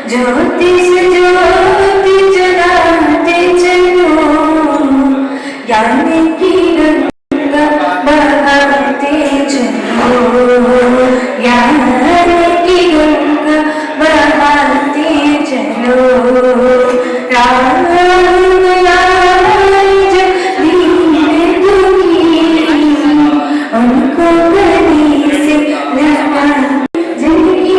ज्योति से ज्योति जलाते चलो, ज्ञान की गंगा बहाते चलो, ज्ञान की गंगा बहाते चलो। राम लाज दीन दुखी, उनको गली से लगा जिनकी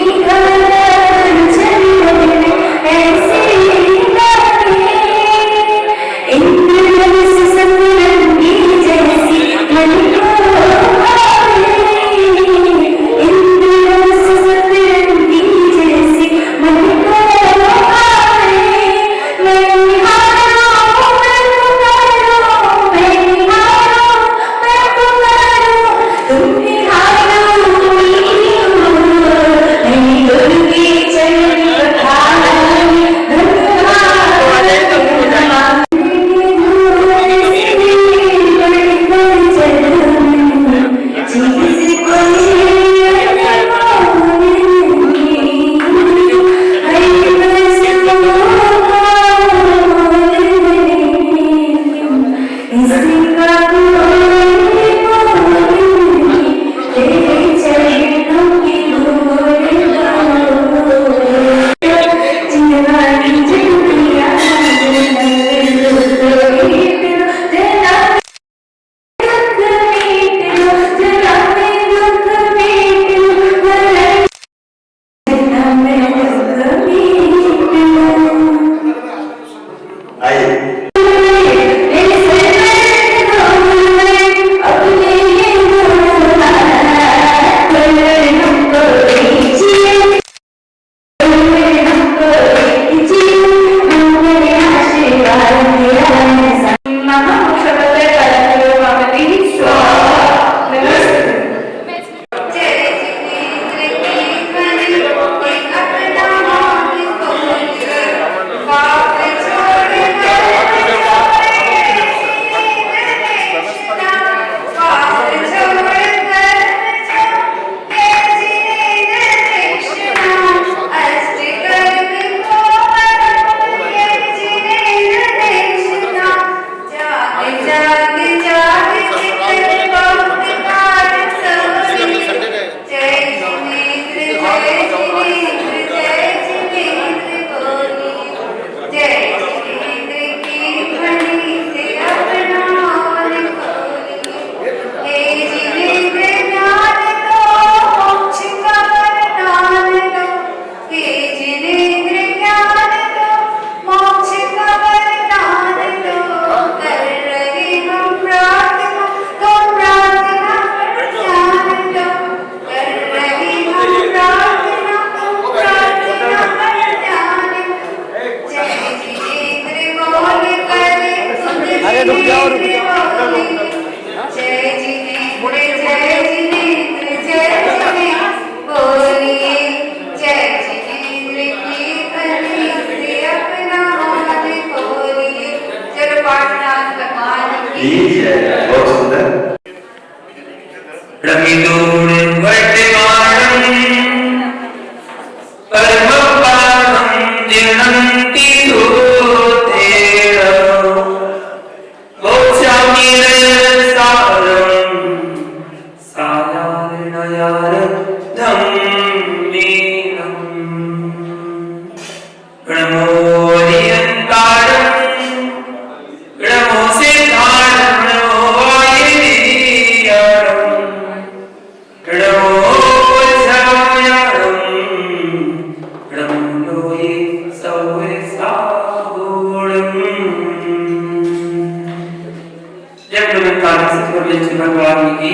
भगवान की,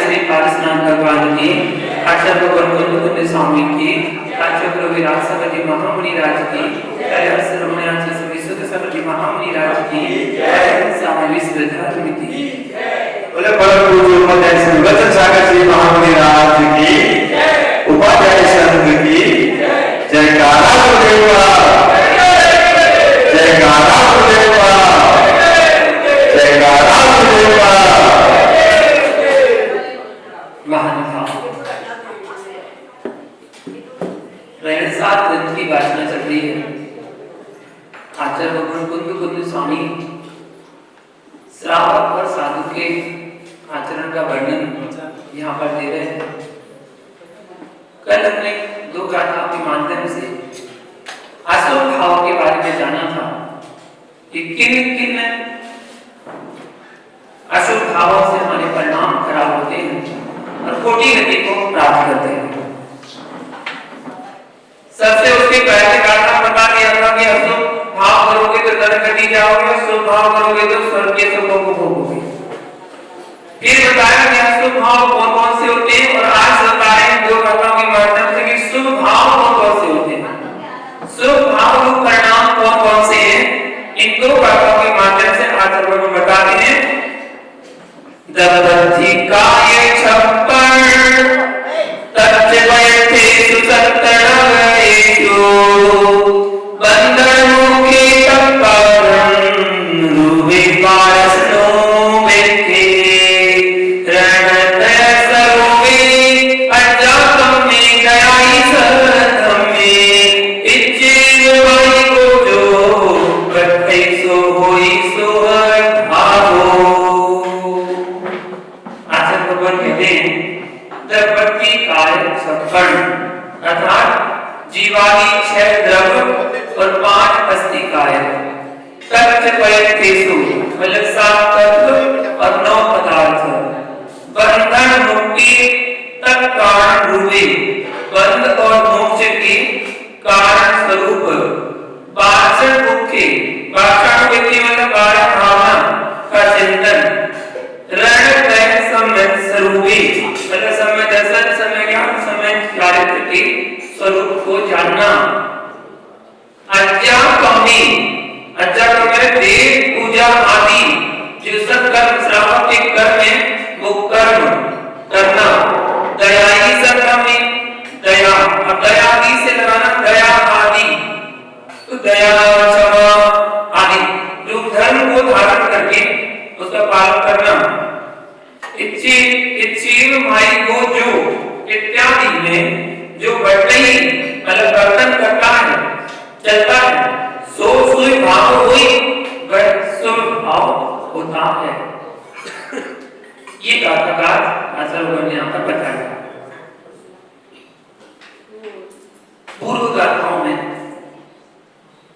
श्री पारसनाथ भगवान की, आचार्य गोविंद स्वामी की, आचार्य विराट सगति महामुनि राज की, विशुद्ध सगति महामुनि राज की, स्वामी विश्वधर्म की। बोले परम पूज्य उपाध्याय संत सागर श्री महामुनि राज की, उपाध्याय संत की जयकारा गुरुदेवा, जयकारा गुरुदेवा, जयकारा गुरुदेवा। रहनसार ग्रंथ की वाचना चल रही है। आचार्य भगवान कुंद स्वामी श्रावक और साधु के आचरण का वर्णन यहाँ पर दे रहे हैं। कल हमने 2 गाथाओं के माध्यम से अशुभ भाव के बारे में जाना था कि किन किन अशुभ भावों से हमारे परिणाम खराब होते हैं और खोटी गति को प्राप्त करते हैं। सबसे उसके पहले गाथा बता दिया था कि अशुभ भाव करोगे तो नरकति जाओगे, शुभ भाव करोगे तो स्वर्ग के सुखों को भोगोगे। फिर बताया कि अशुभ भाव कौन कौन से होते हैं और आज बता रहे हैं 2 गाथाओं के माध्यम से कि शुभ भाव कौन कौन से होते हैं, शुभ भाव रूप परिणाम कौन कौन से हैं। इन 2 गाथाओं के माध्यम से आचार्य भगवान बताते हैं। दधधिकाय छप्पन तच्च वयथे सुसत्तरवेषु बंधनमुखे तत्परं रूपे पारसनो वेत्ते रणतय सरोवे अजातं मे दयाई सधम्मे इच्छेव वै को जो कथै सो होई सो भावो। आचार्य भगवान कहते हैं द्रव्य काय छप्पन अर्थात जीवादि 6 द्रव्य और 5 अस्तिकाय तच्च वयथेषु मतलब 7 तत्व और 9 पदार्थ बंधन मुक्ति तत्कारण रूपे बंध और मोक्ष के कारण स्वरूप वाचन मुख्य वाचन व्यक्ति मतलब 12 भावना का चिंतन रण तय समय स्वरूपी मतलब समय दर्शन समय ज्ञान समय चारित्र के स्वरूप को जानना। अज्ञाकम्मी अज्ञाकम देव पूजा आदि जो सब कर्म श्रावक के कर्म है वो कर्म करना। दयाई सत्कर्मी दया अब दयादि से लगाना दया आदि तो दया क्षमा आदि जो धर्म को धारण करके उसका पालन करना। इच्छेव भाई को जो इत्यादि में जो बढ़ई मतलब वर्तन करता है चलता है सो सुई भाव हुई वह शुभ भाव होता है। ये गाथाकार आचार्य भगवान ने यहाँ पर बताया। पूर्व गाथाओं में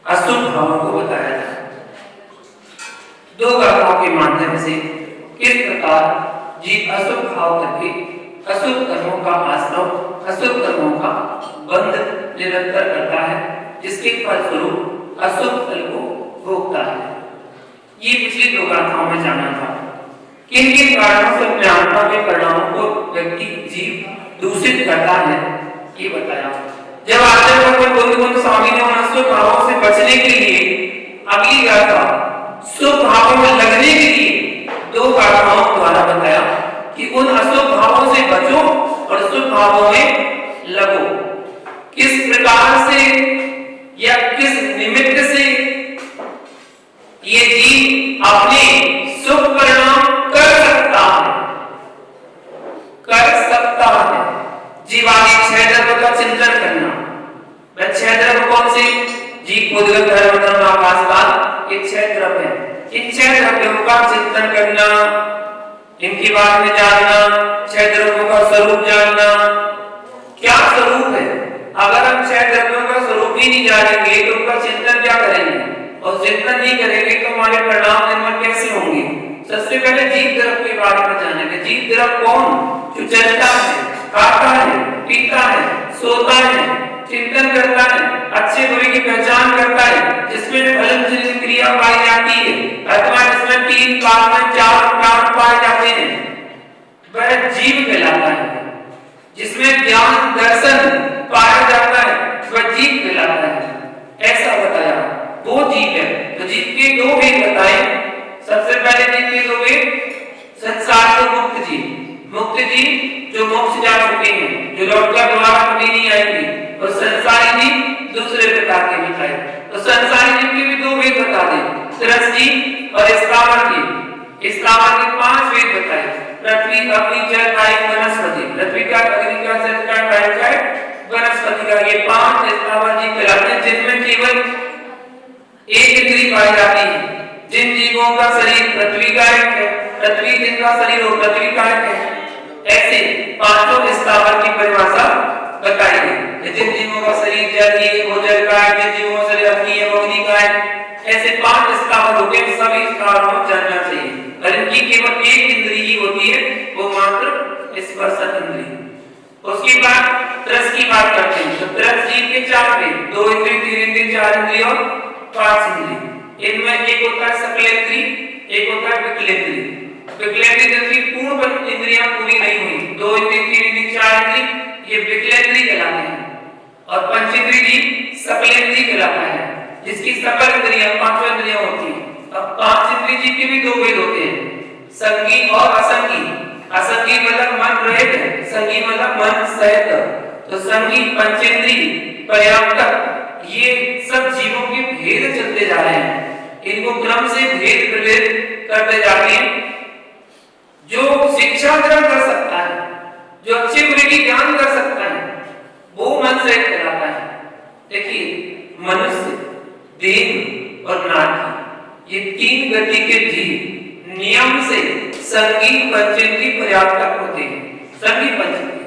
अशुभ भावों को बताया था। 2 गाथाओं के माध्यम से किस प्रकार जीव अशुभ भाव करके अशुभ कर्मों का आश्रव अशुभ कर्मों का बंध निरंतर करता है जिसके फलस्वरूप अशुभ फल को भोगता है। ये पिछली 2 गाथाओं में जाना था। किन किन कारणों से अपने आत्मा के परिणामों को व्यक्ति जीव दूषित करता है ये बताया। जब आचार्य भगवान कुंद स्वामी ने उन अशुभ भावों से बचने के लिए अगली गाथा शुभ भावों में लगने के लिए 2 गाथाओं द्वारा बताया कि उन अशुभ भावों से बचो और शुभ भावों में लगो। किस प्रकार से या किस निमित्त से ये जीव अपने शुभ परिणाम कर सकता है। जीवादि 6 द्रव्य का चिंतन करना। 6 द्रव्य कौन से? जीव उद्गत धर्म धर्म आकाश काल ये 6 द्रव्य हैं। इन 6 द्रव्यों का चिंतन करना, इनके बारे में जानना, 6 द्रव्यों का स्वरूप जानना। क्या स्वरूप है? अगर हम 6 द्रव्यों का स्वरूप ही नहीं जानेंगे तो उनका चिंतन क्या करेंगे और चिंतन नहीं करेंगे तो हमारे परिणाम निर्माण कैसे होंगे। सबसे पहले जीव द्रव्य के बारे में जानेंगे। जीव द्रव्य कौन? जो चलता है, खाता है, पीता है, सोता है, चिंतन करता है, अच्छे बुरे की पहचान करता है, जिसमें फलन जनित क्रिया पाई जाती है अथवा जिसमें 3 काल में 4 प्राण पाए जाते हैं वह जीव कहलाता है। जिसमें ज्ञान दर्शन पाया जाता है वह जीव कहलाता है। ऐसा बताया। 2 जीव है तो जीव के 2 भेद बताए। सबसे पहले जीव के 2 भेद संसार के मुक्त जीव जो मोक्ष जा चुके हैं, जो लौटकर दोबारा कभी नहीं आएंगे, और संसारी जीव दूसरे प्रकार के बताए। तो संसारी जीव के भी 2 भेद बता दें, तरस जीव और स्थावर जीव। स्थावर के 5 भेद बताए। पृथ्वी, अग्नि, जल, वायु, वनस्पति। पृथ्वी का, अग्नि का, जल का, वायु का, वनस्पति बृहस्पति का, ये 5 स्थावर जीव कहलाते हैं जिनमें केवल एक इंद्री पाई जाती है। जिन जीवों का शरीर पृथ्वी का है, पृथ्वी जिनका शरीर हो पृथ्वी का है, ऐसे पांचों स्थावर की परिभाषा बताई गई। जिन जीवों का शरीर जल है वो जल का है, जिन जीवों का शरीर अग्नि है वो अग्नि का है। ऐसे 5 स्थावर होते हैं, सभी स्थावरों में जानना चाहिए। और इनकी केवल एक इंद्री ही होती है, वो मात्र स्पर्शक इंद्री। उसके बाद तरस की बात करते हैं। तो तरस जीव के 4 वे, 2 इंद्री, 3 इंद्री, 4 इंद्री और 5 इंद्री। इनमें एक होता है सकलेंद्री, एक होता है विकलेंद्री। विकलेंद्री जिनकी पूर्ण इंद्रियां पूरी नहीं हुई, 2 इंद्री, 3 इंद्री, 4 इंद्री, ये विकलेंद्री कहलाते हैं। और पंचेंद्री जीव सकलेंद्री कहलाता है, जिसकी सकल इंद्रियां 5 इंद्रियां होती हैं। अब 5 इंद्री जीव के भी 2 भेद होते हैं, संगी और असंगी। असंगी मतलब मन रहित है, संगी मतलब मन सहित। तो संगी, पंचेंद्री, पर्याप्तक, ये सब जीवों के भेद चलते जा रहे हैं। इनको क्रम से भेद प्रभेद करते जाते हैं। जो शिक्षा ग्रहण कर सकता है, जो अच्छे बुरे की ज्ञान कर सकता है, वो मन सहित कहलाता है। देखिए, मनुष्य, देव और नागी, ये 3 गति के जीव नियम से संगी, पंचेंद्री, पर्याप्तक होते हैं। संगी, पंचेंद्री,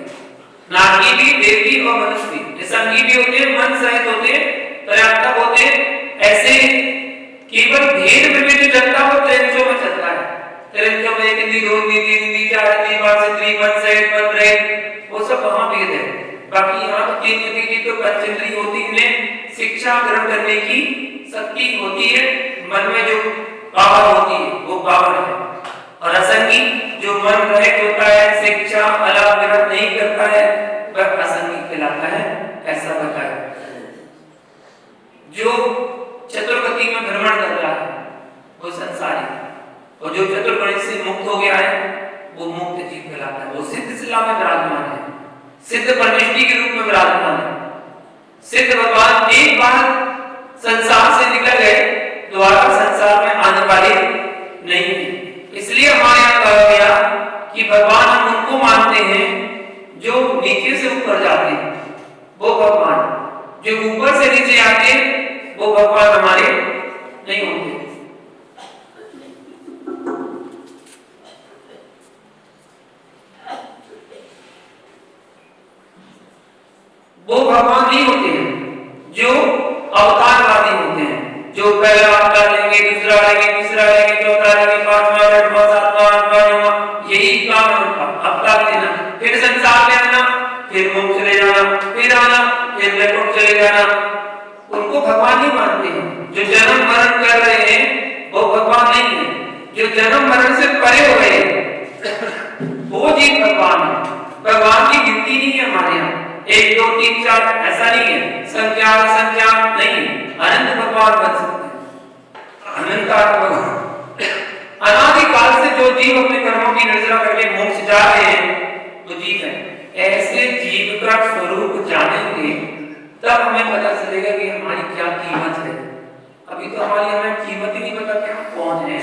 नागी भी, देव भी और मनुष्य भी। संगी भी होते हैं, मन सहित होते हैं, पर्याप्तक होते हैं। ऐसे केवल भेद प्रभेद जो चलता है वो त्रिंचों में चलता है। त्रिंचों में 1 इंद्री, 2 इंद्री, 3 इंद्री, 4 इंद्री, 5 इंद्री, मन सहित, मन रहित, वो सब वहां भेद है। बाकी यहाँ तो 3 गति की तो पंचेंद्री होती है, इन्हें शिक्षा ग्रहण करने की शक्ति होती है। मन में जो पावर होती है वो पावर है। और असंगी जो मन रहित होता है, शिक्षा अलग ग्रहण नहीं करता है, वह असंगी कहलाता है, ऐसा बताया। जो चतुर्गति में भ्रमण कर रहा है वो संसारी, और जो चतुर्गति से मुक्त हो गया है वो मुक्त जीव कहलाता है। वो सिद्ध शिला में विराजमान है, सिद्ध परमेष्टि के रूप में विराजमान है। सिद्ध भगवान एक बार संसार से निकल गए, दोबारा संसार में आने वाले नहीं। इसलिए हमारे यहाँ कहा गया कि भगवान हम उनको मानते हैं जो नीचे से ऊपर जाते हैं, वो भगवान। जो ऊपर से नीचे आते हैं वो भगवान हमारे नहीं होते। वो भगवान नहीं होते हैं जो अवतारवादी होते हैं, जो पहला अवतार लेंगे, दूसरा लेंगे, तीसरा लेंगे, चौथा लेंगे, 5वां, 6वां, 7वां, 8वां, 9वां, यही काम है उनका। अवतार लेना, फिर संसार में आना, फिर मोक्ष चले जाना, फिर आना, फिर वैकुंठ चले जाना। उनको भगवान नहीं मानते हैं। जो जन्म मरण कर रहे हैं वो भगवान नहीं है। जो जन्म मरण से परे हो गए वो जीव भगवान है। भगवान की गिनती नहीं है हमारे यहाँ 1 2 3 4, ऐसा नहीं है। संख्या संख्या नहीं, अनंत भगवान बन सकते हैं, अनंत भगवान। अनादिकाल से जो जीव अपने कर्मों की निर्जरा करके मोक्ष जा रहे हैं वो जीव है। ऐसे जीव का स्वरूप जानेंगे तब हमें पता चलेगा कि हमारी क्या कीमत है। अभी तो हमें कीमत ही नहीं पता कि हम कौन है।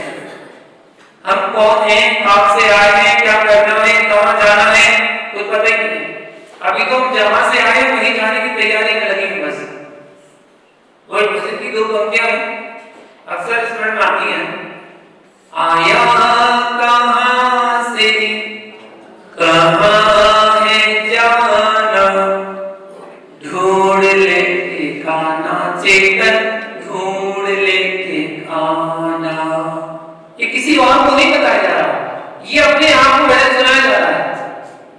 हम कौन हैं, कहां से आए हैं, क्या करना है, कहां जाना है, कुछ पता ही नहीं। अभी तो हम जहां से आए वहीं जाने की तैयारी में लगे हैं। बस वही भजन की 2 पंक्तियां अक्सर स्मरण में आती हैं। आया कहां से, कहां है जाना, ढूंढ ले ठिकाना, चेतन ढूंढ ले ठिकाना। ये किसी और को नहीं बताया जा रहा, ये अपने आप को भजन सुनाया जा रहा है।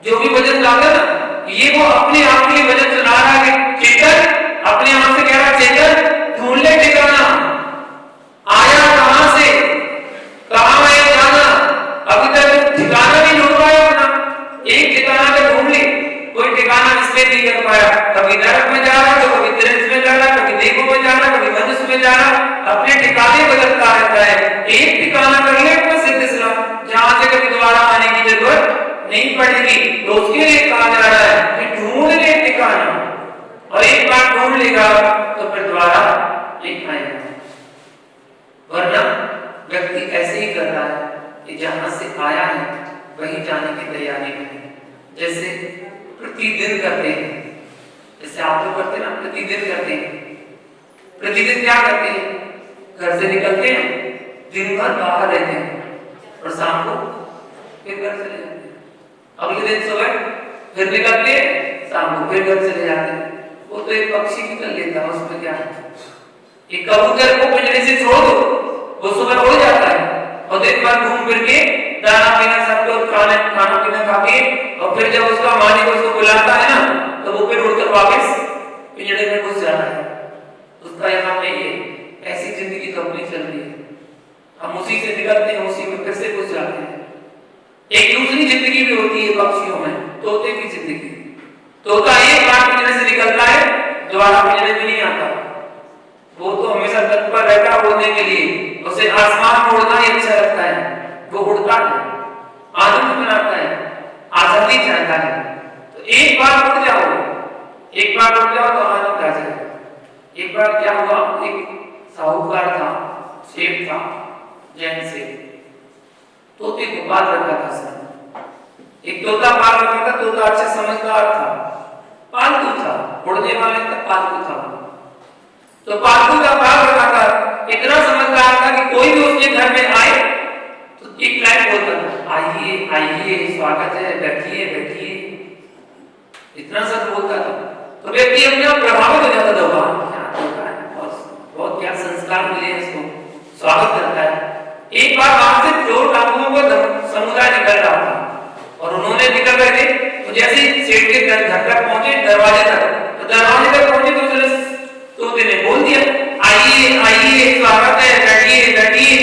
जो भी भजन गाता है ना, ये वो अपने आप के लिए भजन सुना रहा है। चेतन अपने आप से कह रहा है, चेतन ढूंढ ले ठिकाना। आया कहां से, कहां है जाना। अभी तक ठिकाना नहीं ढूंढ पाया अपना। एक ठिकाना पे ढूंढ ले, कोई ठिकाना इसलिए नहीं कर पाया। कभी नरक में जा रहा, तो कभी त्रिंच में जा रहा, कभी देवों में जा रहा, कभी मनुष्य में जा रहा। अपने ठिकाने बदलता रहता है। एक ठिकाना कर ले अपना सिद्ध शिला, जहां से कभी दोबारा आने की जरूरत नहीं पड़ेगी। तो उसके लिए कहा जा रहा है कि ढूंढ ले ठिकाना, और एक बार ढूंढ लेगा तो फिर दोबारा नहीं आएगा। वरना व्यक्ति ऐसे ही कर रहा है कि जहां से आया है वहीं जाने की तैयारी में है। जैसे प्रतिदिन करते हैं, जैसे आप लोग करते हैं ना, प्रतिदिन करते हैं। प्रतिदिन क्या करते हैं, घर से निकलते हैं, दिन भर बाहर रहते हैं और शाम को फिर घर चले जाते हैं। अगले दिन सुबह फिर निकलते हैं, शाम को फिर घर चले जाते हैं। वो तो एक पक्षी निकल लेता है, उसमें क्या है। एक कबूतर को पिंजरे से छोड़ दो, वो सुबह उड़ जाता है और दिन भर घूम फिर के दाना पीना सब कुछ खाना पीना खा के, और फिर जब उसका मालिक उसको बुलाता है ना, तो वो फिर उड़कर वापस पिंजरे में घुस जाता है। उसका यहाँ नहीं है। ऐसी जिंदगी तो अपनी चल रही है, हम उसी से निकलते हैं, उसी में फिर से घुस जाते हैं। एक दूसरी जिंदगी भी होती है पक्षियों में, तोते की जिंदगी। तोता एक बार पिंजरे से निकलता है, दोबारा पिंजरे में नहीं आता। वो तो हमेशा तत्पर रहता है उड़ने के लिए, उसे आसमान में उड़ना ही अच्छा लगता है। वो उड़ता है, आनंद मनाता है, आजादी चाहता है। तो एक बार उड़ जाओ तो आनंद आ जाएगा। एक बार क्या हुआ, एक साहूकार था, सेठ था, जैन से तोते को पाल रखा था सर। एक तोता पाल रखा था। तोता अच्छा समझदार था, पालतू था, उड़ने वाले का पालतू था। तो पालतू का पाल रखा था, इतना समझदार था कि कोई भी उसके घर में आए तो एक लाइन बोलता था, आइए आइए, स्वागत है, बैठिए बैठिए। इतना सच बोलता था। तो व्यक्ति अपने आप प्रभावित हो जाता था, बहुत क्या संस्कार मिले इसको, स्वागत करता है। एक बार वहां से चोर डाकुओं का समुदाय निकल रहा था और उन्होंने निकल रहे थे, तो जैसे ही सेठ के घर तक पहुंचे, दरवाजे तक पहुंचे, तो उसने तोते ने बोल दिया, आइए आइए, स्वागत है, बैठिए बैठिए।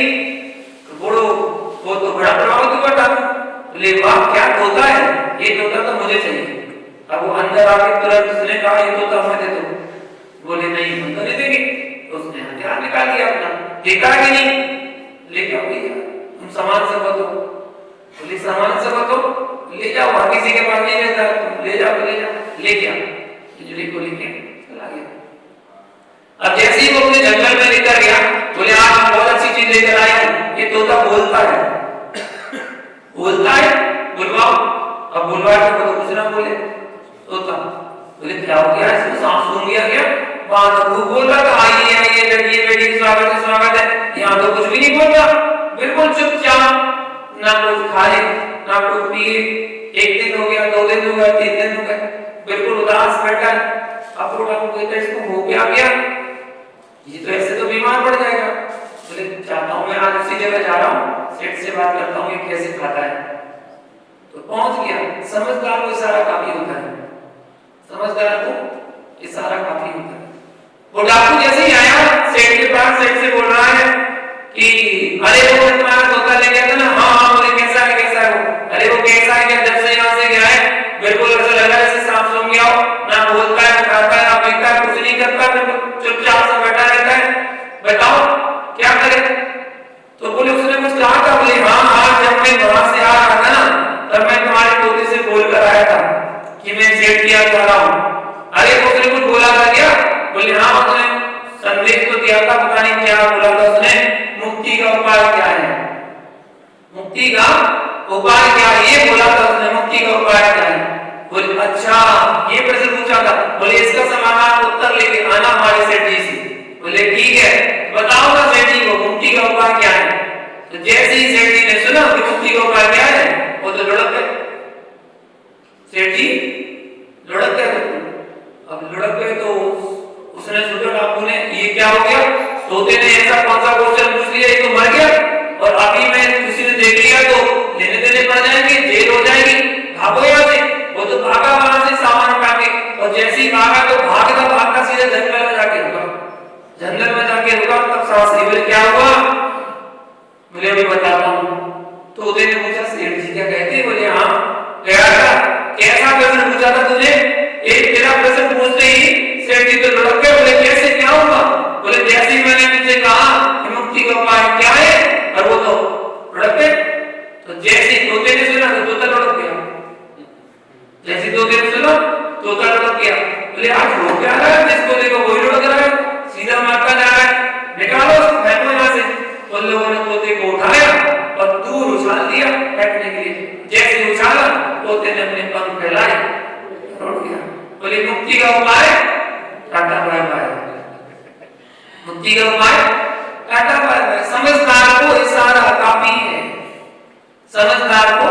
वो तो बड़ा प्रभावित हुआ डाकू, बोले वाह क्या तोता है, ये तोता तो मुझे चाहिए। अब वो अंदर आके तुरंत उसने कहा, ये तोता हमें दे दो। बोले नहीं, हम तो नहीं देंगे। तो उसने हथियार निकाल लिया अपना, देखा कि नहीं, लेके आओ भैया, तुम सामान से बतो। बोले सामान से बतो, ले जाओ, वहां किसी के पास नहीं रहता, तुम ले जाओ, ले गया, बिजली को लेके चला गया। अब जैसे ही वो अपने जंगल में लेकर गया, बोले आज बहुत अच्छी चीज लेकर आया हूं। ये तोता बोलता है, बुलवाओ। अब बुलवाए तो कुछ ना बोले तोता। बोले क्या हो गया, इसको सांप सूंघ गया क्या? वहां तो खूब बोल रहा था, आइए आइए, बैठिए बैठिए, स्वागत है। यहाँ तो कुछ भी नहीं बोल रहा, बिल्कुल चुपचाप, ना कुछ खाए ना कुछ पिए। एक दिन हो गया, 2 दिन हो गए, 3 दिन हो गए, बिल्कुल उदास बैठा है। अब इसको हो गया, ये तो ऐसे तो बीमार पड़ जाएगा। बोले चाहता हूँ मैं आज उसी जगह जा रहा हूँ, सेठ से बात करता हूँ, ये कैसे खाता है। तो पहुंच गया। समझदार को इशारा काफी होता है, समझदार को इशारा काफी होता है। वो डाकू जैसे ही आया सेठ के पास, सेठ से बोल रहा है कि अरे वो तुम्हारा तोता ले गया था ना, हाँ बोले कैसा है वो? अरे वो कैसा है क्या, जब से यहाँ से गया है बिल्कुल ऐसा लगा जैसे सांप सूंघ गया हो, ना बोलता है, ना खाता है, ना पीता है, कुछ नहीं करता, बिल्कुल चुपचाप से बैठा रहता है। बताओ क्या करे? तो बोले उसने कुछ कहा था? बोले हाँ, जब मैं वहां से आ रहा था ना, तब मैं तुम्हारे तोते से बोल कर आया था कि मैं सेठ किया जा रहा हूँ। अरे उसने कुछ बोला था क्या? बोले हाँ, उसने संदेश तो दिया था, पता नहीं क्या बोला था उसने, मुक्ति का उपाय क्या है, मुक्ति का उपाय क्या है, ये बोला था उसने, मुक्ति का उपाय क्या है। बोले अच्छा, ये प्रश्न पूछा था। बोले इसका समाधान उत्तर लेके आना हमारे सेठ जी से। बोले ठीक है, बताओ ना सेठ जी को मुक्ति का उपाय क्या है। तो जैसे ही सेठ जी ने सुना कि मुक्ति का उपाय क्या है, वो तो लुढ़क गए। सेठ जी लुढ़क गए। अब लुढ़क गए तो उसने सोचा डाकू ने, ये क्या हो गया, तोते ने ऐसा कौन सा क्वेश्चन पूछ लिया, ये तो मर गया, और अभी मैं किसी ने देख लिया तो लेने देने पड़ जाएंगे, जेल हो जाएगी, भागो यहाँ से। वो तो भागा वहां से सामान उठा के, और जैसे ही भागा तो भागता सीधे जंगल में जाके रुका। जंगल में जाके रुका तब सास ने बोले क्या हुआ? बोले मैं बताता हूँ। तोते ने पूछा सेठ जी क्या कहते? बोले हाँ, कैसा प्रश्न पूछा था तूने? एक तेरा प्रश्न पूछते ही सेठ जी तो लुढ़क गए। बोले कैसे, क्या हुआ? बोले जैसे ही मैंने तुझसे कहा कि मुक्ति का उपाय क्या है, और वो तो लुढ़क गए। तो जैसे ही तोते ने सुना तो तोता लुढ़क गया। जैसे तोते ने सुना तोता लुढ़क गया। बोले आज हो क्या रहा है, जिसको देखो वही लुढ़क रहा है, सीधा मारता जा रहा है, निकालो फेंको यहाँ से। उन लोगों ने तोते को उठाया और दूर उछाल दिया फेंकने के लिए। जैसे उछाला तोते ने अपने पंख फैलाए, उड़ गया। बोले मुक्ति का उपाय मुक्ति का उपाय काटा पाया। समझदार को इशारा काफी है, समझदार को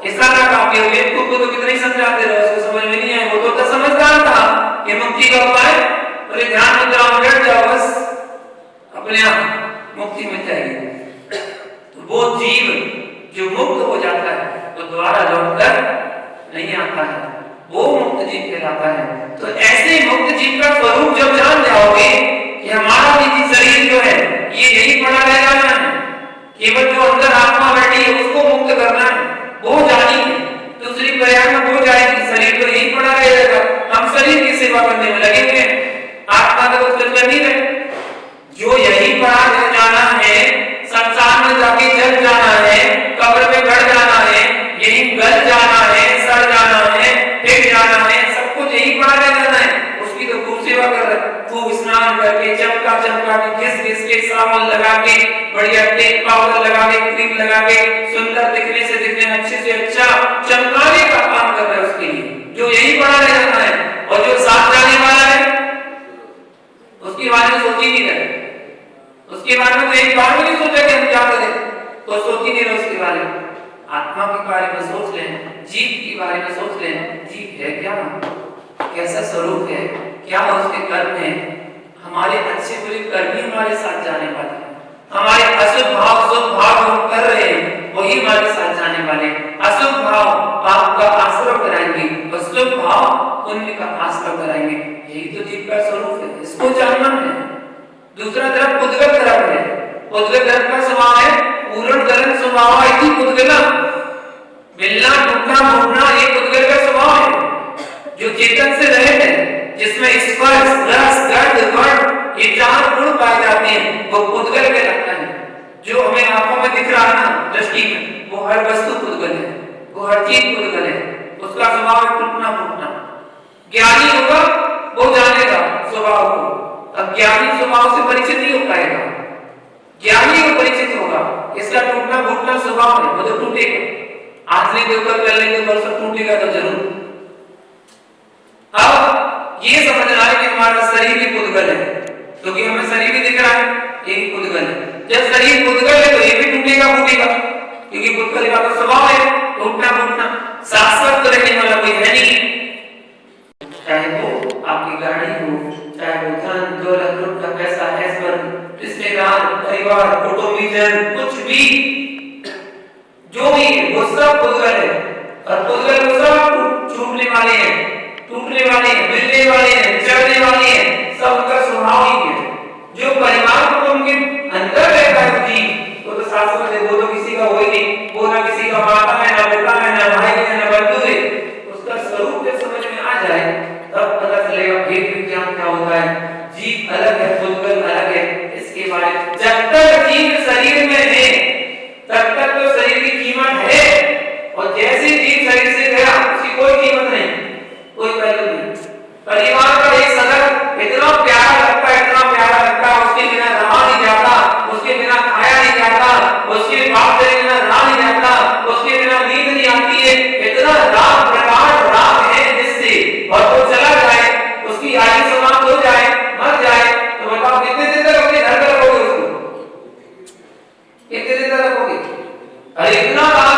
इशारा काफी है। बेवकूफ को तो कितने ही समझाते रहो, उसको समझ में नहीं आए। वो तो समझदार था कि मुक्ति का उपाय, बोले ध्यान मुद्रा में बैठ जाओ, बस अपने आप मुक्ति मिल जाएगी। तो वो जीव जो मुक्त हो जाता है वो दोबारा लौटकर नहीं आता है, वो मुक्त जीव कहलाता है। तो ऐसे मुक्त जीव का स्वरूप जब जान जाओगे कि हमारा निजी शरीर जो है ये यही पड़ा रह जाना है, केवल जो अंदर आत्मा बैठी है उसको मुक्त करना है, वो जानी है, दूसरी प्रयास में हो जाएगी। शरीर तो यही पड़ा रहेगा, हम शरीर की सेवा करने में लगे हुए हैं, आत्मा का कुछ कर नहीं रहे। जो यही पड़ा रह जाना है, संसार में जाके जल जाना है, कब्र में गड़ जाना है, यही गल जाना है, सड़ जाना है, फेंक जाना है, सब कुछ यही पड़ा रह जाना है। उसकी तो खूब सेवा कर रहे, खूब स्नान करके चमका चमका के घिस घिस के साबुन लगा के बढ़िया तेल पाउडर लगा के क्रीम लगा के सुंदर दिखने से दिखने अच्छे से अच्छा चमकाने का काम कर रहा है उसके लिए, जो यही पड़ा रह जाना है। और जो साथ जाने वाला है उसके बारे में सोच ही नहीं रहे, उसके बारे में तो एक बार भी नहीं सोचा कि हम क्या करें, तो सोच ही नहीं रहे उसके बारे में। आत्मा के बारे में सोच लें, जीव के बारे में सोच लें, जीव है क्या, कैसा स्वरूप है, क्या उसके कर्म है। हमारे अच्छे बुरे कर्म ही हमारे साथ जाने वाले हैं, हमारे अशुभ भाव शुभ भाव हम कर रहे हैं वही हमारे साथ जाने वाले। अशुभ भाव पाप का आश्रय कराएंगे और शुभ भाव पुण्य का आश्रय कराएंगे, यही तो जीव का स्वरूप है, इसको जानना है। दूसरा तरफ पुद्गल तरफ है, पुद्गल तरफ का स्वभाव है पूर्ण करण स्वभाव है कि पुद्गला मिलना टूटना फूटना ये पुद्गल का स्वभाव है। जो चेतन से रहित है, जिसमें स्पर्श रस गंध वर्ण ये चार गुण पाए जाते हैं, वो पुद्गल कहलाता है। जो हमें आंखों में दिख रहा है ना दृष्टि में, वो हर वस्तु पुद्गल है, वो हर चीज पुद्गल है, उसका स्वभाव है टूटना फूटना। ज्ञानी होगा वो जानेगा स्वभाव को, अज्ञानी स्वभाव से परिचित नहीं हो पाएगा, ज्ञानी को परिचित होगा। इसका टूटना फूटना स्वभाव है, वो तो टूटेगा, आज नहीं तो कल कर लेंगे, परसों टूटेगा तो जरूर। अब ये समझना है कि हमारा शरीर ही पुद्गल है, क्योंकि हमें शरीर ही दिख रहा है, ये भी पुद्गल है। जब शरीर पुद्गल है तो ये भी टूटेगा फूटेगा, क्योंकि पुद्गल का तो स्वभाव है टूटना फूटना, शाश्वत तो रहने वाला कोई है नहीं। चाहे वो आपकी गाड़ी हो, चाहे वो धन दौलत रुपया पैसा ऐश्वर्य रिश्तेदार परिवार कुटुंबीजन कुछ भी जो भी है वो सब पुद्गल है। और पुद्गल वो सब छूटने वाले हैं, टूटने वाले हैं, मिलने वाले हैं, चढ़ने वाले हैं, सब उनका स्वभाव ही है। जो परिवार कुटुंब के अंदर रहता है जीव वो तो शाश्वत है, वो तो किसी का हो ही नहीं, वो ना किसी का माता है ना बेटा है ना भाई है ना बंधु है। उसका स्वरूप जब समझ में आ जाए तब पता चलेगा भेद विज्ञान क्या होता है, जीव अलग है पुद्गल अलग है। इसके बारे में जब तक जीव शरीर में है तब तक तो शरीर की कीमत है, और जैसे जीव शरीर से गया उसकी कोई कीमत नहीं, कोई वैल्यू नहीं। परिवार का एक सदस्य इतना प्यारा लगता है, इतना प्यारा लगता है, उसके बिना रहा नहीं जाता, उसके बिना खाया नहीं जाता, उसके बाप से बिना रहा नहीं जाता, उसके बिना नींद नहीं आती है, इतना राग प्रकाश राग है जिससे, और वो चला जाए उसकी आयु समाप्त हो जाए मर जाए तो बताओ कितने दिन तक अपने घर में रखोगे उसको, कितने दिन तक रखोगे? अरे इतना राग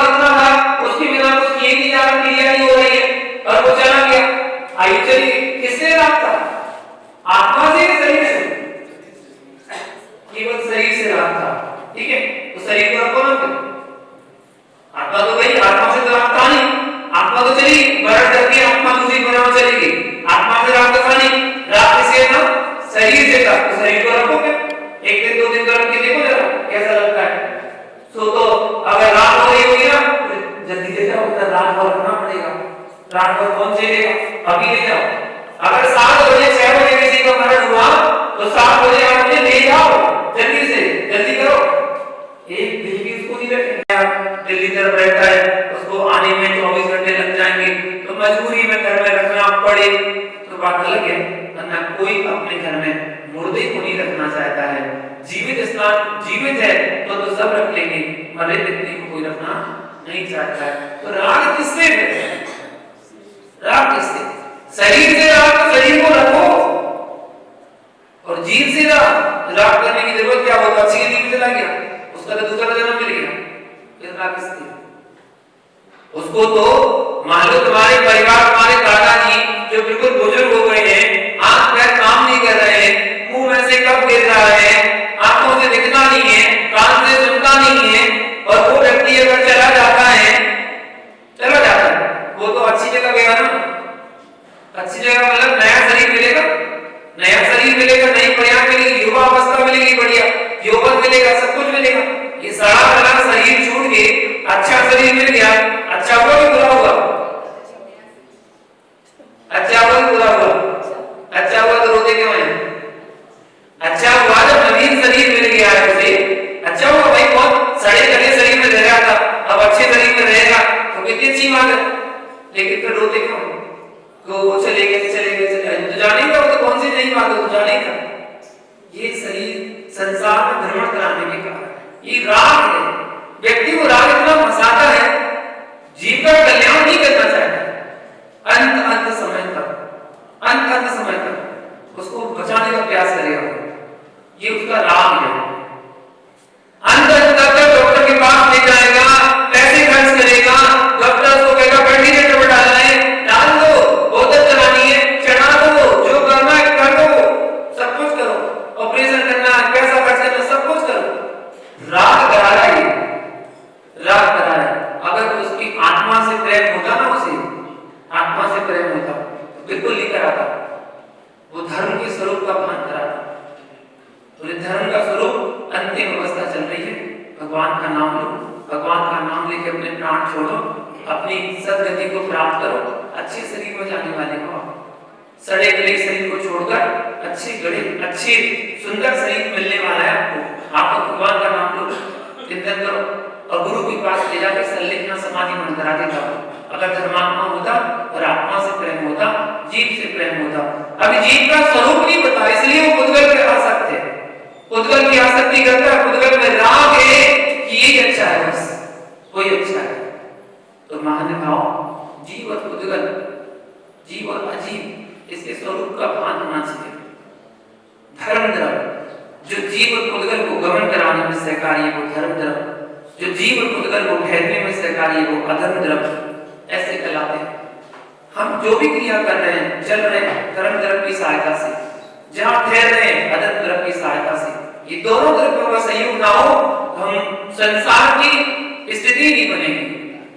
उसके बिना कुछ किए नहीं जा रहा, क्रिया नहीं हो रही है और वो चला गया, आयु चली, किससे राग था? आत्मा से शरीर से? केवल शरीर से राग था, ठीक है? तो शरीर को रखो ना फिर, आत्मा तो गई, आत्मा से तो राग था नहीं, आत्मा तो चली मरण करके आत्मा दूसरी बनाओ चलेगी, आत्मा से राग था नहीं, राग किससे था? शरीर से था। तो शरीर को रखो क्या? एक दिन दो दिन तो रख के देखो जरा कैसा लगता है। तो अगर राग हो रही होगी ना जल्दी ले जाओ, उधर राग और रखना पड़ेगा, राग पर कौन से देगा? अभी ले जाओ। अगर 7 बजे 6 बजे किसी का मरण हुआ तो 7 बजे 8 बजे ले जाओ, जल्दी से जल्दी करो। एक दिन भी उसको नहीं रखेंगे, दिल्ली तरफ रहता है उसको आने में 24 घंटे लग जाएंगे, तो मजबूरी में घर में रखना पड़े तो बात अलग है, वरना कोई अपने घर में मुर्दे को नहीं रखना चाहता है। जीवित स्थान जीवित है तो सब रख लेंगे, मरे व्यक्ति को कोई रखना नहीं चाहता है। तो राग किससे है? राग किससे? शरीर से राग, तो शरीर को रखो, और जीव से राग राग करने की जरूरत क्या, वो तो अच्छी नींद में चला गया, उसका तो दूसरा जन्म मिल गया, फिर राग किसकी? उसको तो मान लो तुम्हारे परिवार, तुम्हारे दादाजी जो बिल्कुल बुजुर्ग हो गए हैं, आंख पैर काम नहीं कर रहे हैं, मुंह में से कब गिर रहा है, आंखों से दिखना नहीं है, कान से सुनता नहीं है, और वो व्यक्ति अगर चला जाता है, वो तो अच्छी जगह गया ना, अच्छी जगह मतलब नया शरीर मिलेगा, नया शरीर मिलेगा, नई प्रयास मिलेगी, युवा अवस्था मिलेगी, बढ़िया यौवन मिलेगा, सब कुछ मिलेगा। ये सड़ा गला शरीर छूट के अच्छा शरीर मिल गया, अच्छा हुआ कि बुरा हुआ? अच्छा हुआ कि बुरा हुआ? अच्छा हुआ तो रोते क्यों हैं? अच्छा हुआ जब नवीन शरीर मिल गया है उसे, अच्छा हुआ भाई, कौन सड़े गले शरीर में रह रहा था, अब अच्छे शरीर में रहेगा तो कितनी अच्छी बात है, लेकिन फिर रोते क्यों? वो चले गए तो जाने का, वो तो कौन सी नई बात है, तो जाने का। ये शरीर संसार में भ्रमण कराने के कारण, ये राग है, व्यक्ति को राग इतना फंसाता है, जीव का कल्याण नहीं करना चाहता, अंत समय तक उसको बचाने का प्रयास करेगा, ये उसका राग है। अंत तक डॉक्टर के पास ले जाएगा, पैसे खर्च करेगा, डॉक्टर उसको कहेगा वेंटिलेटर पर डालना है, डाल दो, बोतल चलानी है, चढ़ा दो, जो करना है कर दो, सब कुछ करो, ऑपरेशन करना है, पैसा खर्च करना, सब कुछ करो, राग करा रहा है, राग करा रहा है। अगर उसकी आत्मा से प्रेम होता ना, उसे आत्मा से प्रेम होता तो बिल्कुल नहीं कराता, वो धर्म के स्वरूप का भान कराता। तो धर्म का स्वरूप अंतिम अवस्था चल रही है, भगवान का नाम लो, भगवान का नाम लेके अपने प्राण छोड़ो, अपनी सदगति को प्राप्त करो, अच्छे शरीर में जाने वाले हो, सड़े गले शरीर को छोड़कर अच्छे गड़े अच्छे सुंदर शरीर मिलने वाला है आपको। आप भगवान का नाम लो, चिंतन करो, और गुरु के पास ले जाकर संलेखना समाधि मन करा देता। अगर धर्मात्मा होता और आत्मा से प्रेम होता, जीव से प्रेम होता। अभी जीव का स्वरूप नहीं पता, इसलिए वो पुद्गल पे आसक्त है, पुद्गल की आसक्ति करता है, पुद्गल में राग है कि ये अच्छा है, बस कोई अच्छा है। तो महानुभाव, जीव और पुद्गल, जीव और अजीव, इसके स्वरूप का भान होना चाहिए। धर्म द्रव जो जीव और पुद्गल को गमन कराने में सहकारी है, वो धर्म द्रव, जो जीव और पुद्गल को ठहरने में सहकारी है, वो अधर्म द्रव, ऐसे कहलाते हैं। हम जो भी क्रिया कर रहे हैं, चल रहे हैं धर्म द्रव की सहायता से, जहां ठहर रहे हैं अधर्म द्रव की सहायता से, ये दोनों द्रव्यों का संयोग ना हो तो हम संसार की स्थिति नहीं बनेगी,